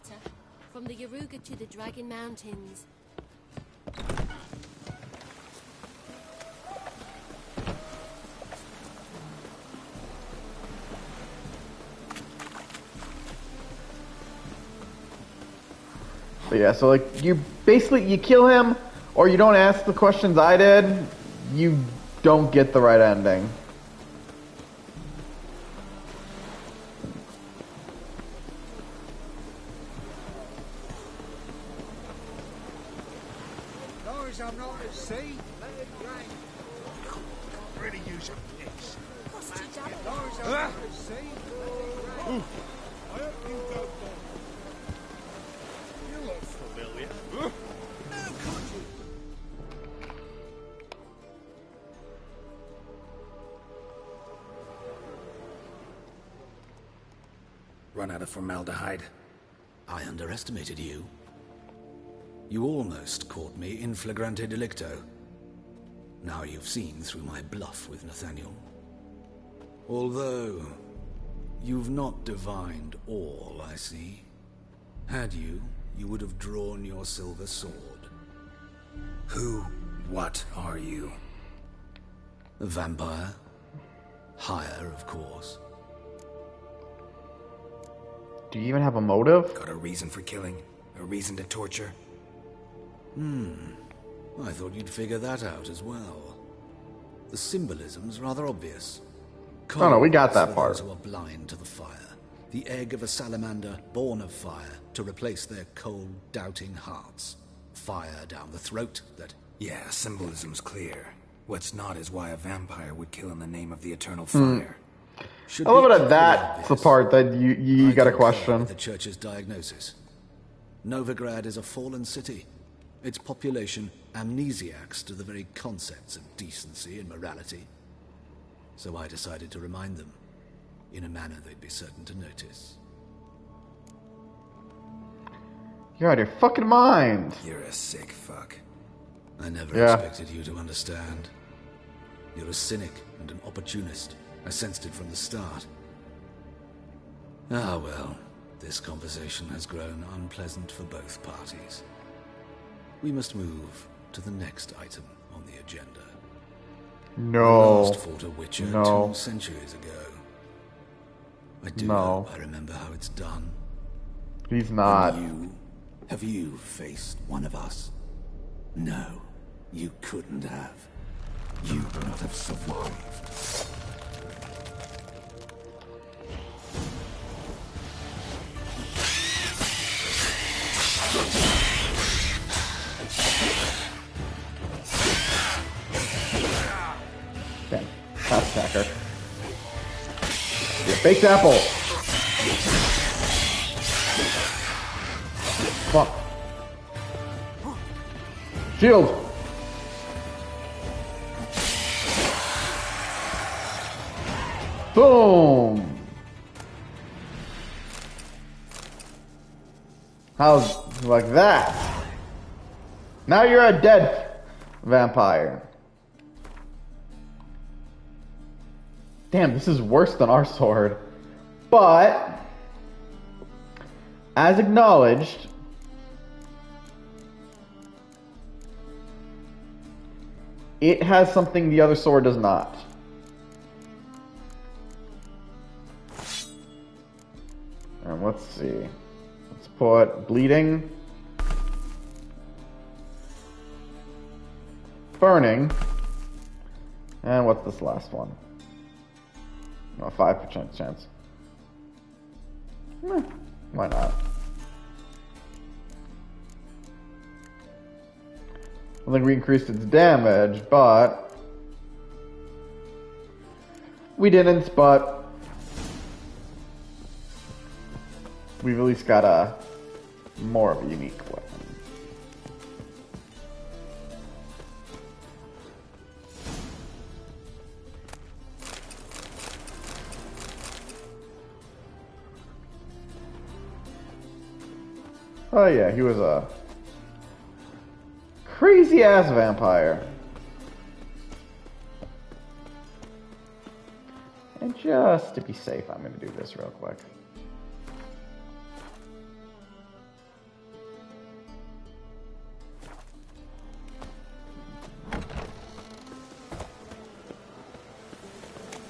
From the Yaruga to the Dragon Mountains. But yeah, so like you kill him or you don't ask the questions I did, you don't get the right ending. As I'm not at sea, let it rain. Can't really use a piss. As I'm not at sea, let it rain. I hope you don't mind. You look familiar. How could you? Run out of formaldehyde. I underestimated you. You almost caught me in flagrante delicto. Now you've seen through my bluff with Nathaniel. Although, you've not divined all, I see. Had you, you would have drawn your silver sword. What are you? A vampire. Higher, of course. Do you even have a motive? Got a reason for killing? A reason to torture? I thought you'd figure that out as well. The symbolism's rather obvious. Oh no, we got that For part. those who are blind to the fire. The egg of a salamander born of fire to replace their cold, doubting hearts. Fire down the throat that... Yeah, symbolism's clear. What's not is why a vampire would kill in the name of the eternal fire. Should A little be bit of that's the obvious. part that you got a concur question. with the church's diagnosis. Novigrad is a fallen city. Its population amnesiacs to the very concepts of decency and morality. So I decided to remind them, in a manner they'd be certain to notice. You're out of your fucking mind. You're a sick fuck. I never Yeah. expected you to understand. You're a cynic and an opportunist. I sensed it from the start. Ah well, this conversation has grown unpleasant for both parties. We must move to the next item on the agenda. No. We last fought a Witcher No. 2 centuries ago. I do No. hope I remember how it's done. He's not. Have you faced one of us? No, you couldn't have. You would not have survived. Okay. Fast attacker. Yeah, baked apple. Fuck. Shield. Boom! How's like that? Now you're a dead vampire. Damn, this is worse than our sword. But, as acknowledged, it has something the other sword does not. And let's see. Let's put bleeding, burning, and what's this last one? No, 5% chance. Why not? I think we increased its damage, but we didn't, but we've at least got a more of a unique weapon. Oh yeah, he was a crazy ass vampire. And just to be safe, I'm gonna do this real quick.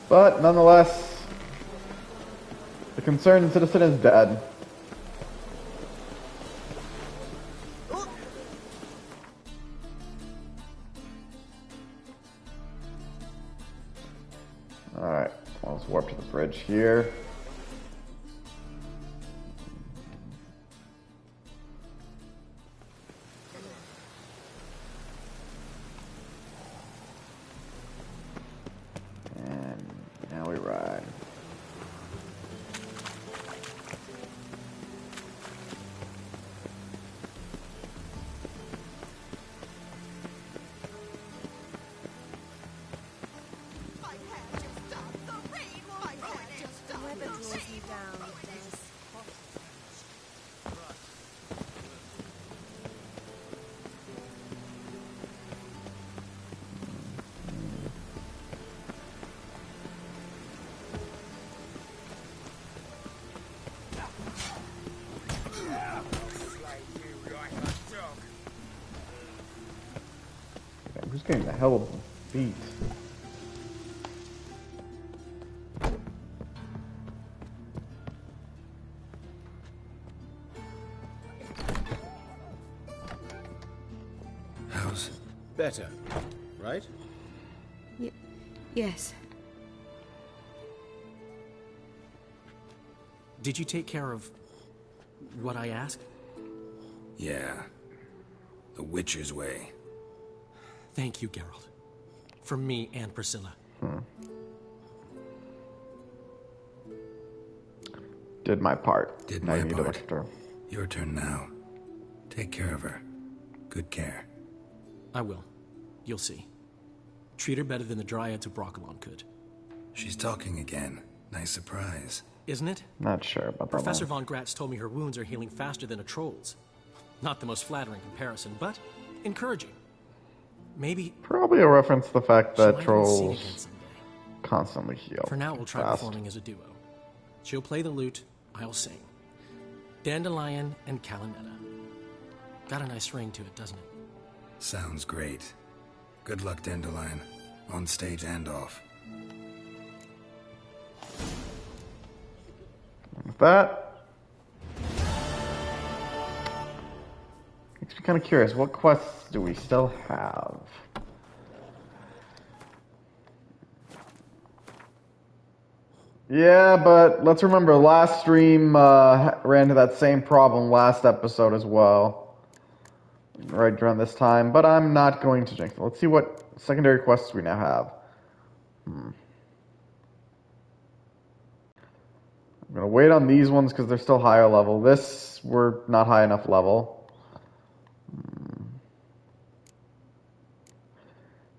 But nonetheless, the concerned citizen is dead. Alright, let's warp to the bridge here. And now we ride. I'm just getting the hell of a beat. How's better, right? Yes. Did you take care of what I asked? Yeah. The Witcher's way. Thank you, Geralt. For me and Priscilla. Did my part. Did Now my you need to part. look after her. Your turn now. Take care of her. Good care. I will. You'll see. Treat her better than the Dryads of Broccolon could. She's talking again. Nice surprise. Isn't it? Not sure about that Professor one. von Gratz told me her wounds are healing faster than a troll's. Not the most flattering comparison, but encouraging. Maybe... Probably a reference to the fact she that might even sing trolls again someday. constantly heal. For now, we'll try fast. performing as a duo. She'll play the lute, I'll sing. Dandelion and Calinetta. Got a nice ring to it, doesn't it? Sounds great. Good luck, Dandelion. On stage and off. With that, makes me kind of curious. What quests do we still have? Yeah, but let's remember, last stream ran into that same problem last episode as well. Right around this time, but I'm not going to jinx it. Let's see what secondary quests we now have. I'm gonna wait on these ones because they're still higher level. This, we're not high enough level.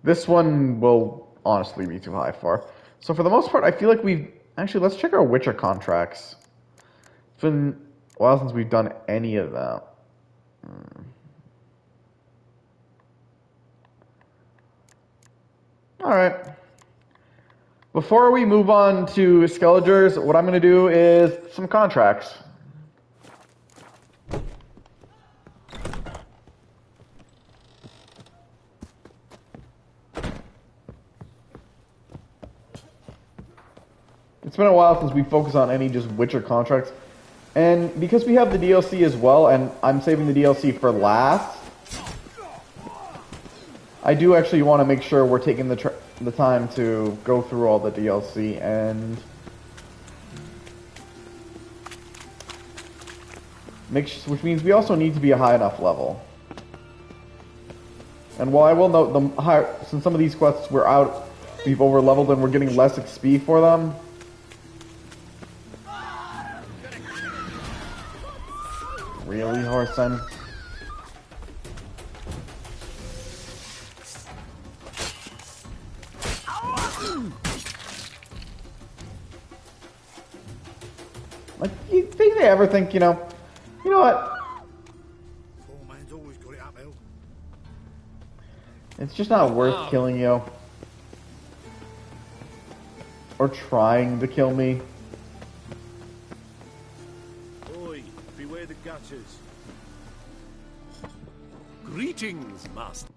This one will honestly be too high for. So for the most part, I feel like we've Actually, let's check our Witcher contracts. It's been a while since we've done any of that. Alright. Before we move on to Skelligers, what I'm going to do is some contracts. It's been a while since we focused on any just Witcher contracts. And because we have the DLC as well, and I'm saving the DLC for last, I do actually want to make sure we're taking the time to go through all the DLC, and which means we also need to be a high enough level. And while I will note, since some of these quests we've over leveled and we're getting less XP for them. Really, Horson? Like, you think they ever think, you know what? Poor man's always got it uphill. It's just not worth killing you. Or trying to kill me. Oi, beware the gutters. Greetings, master.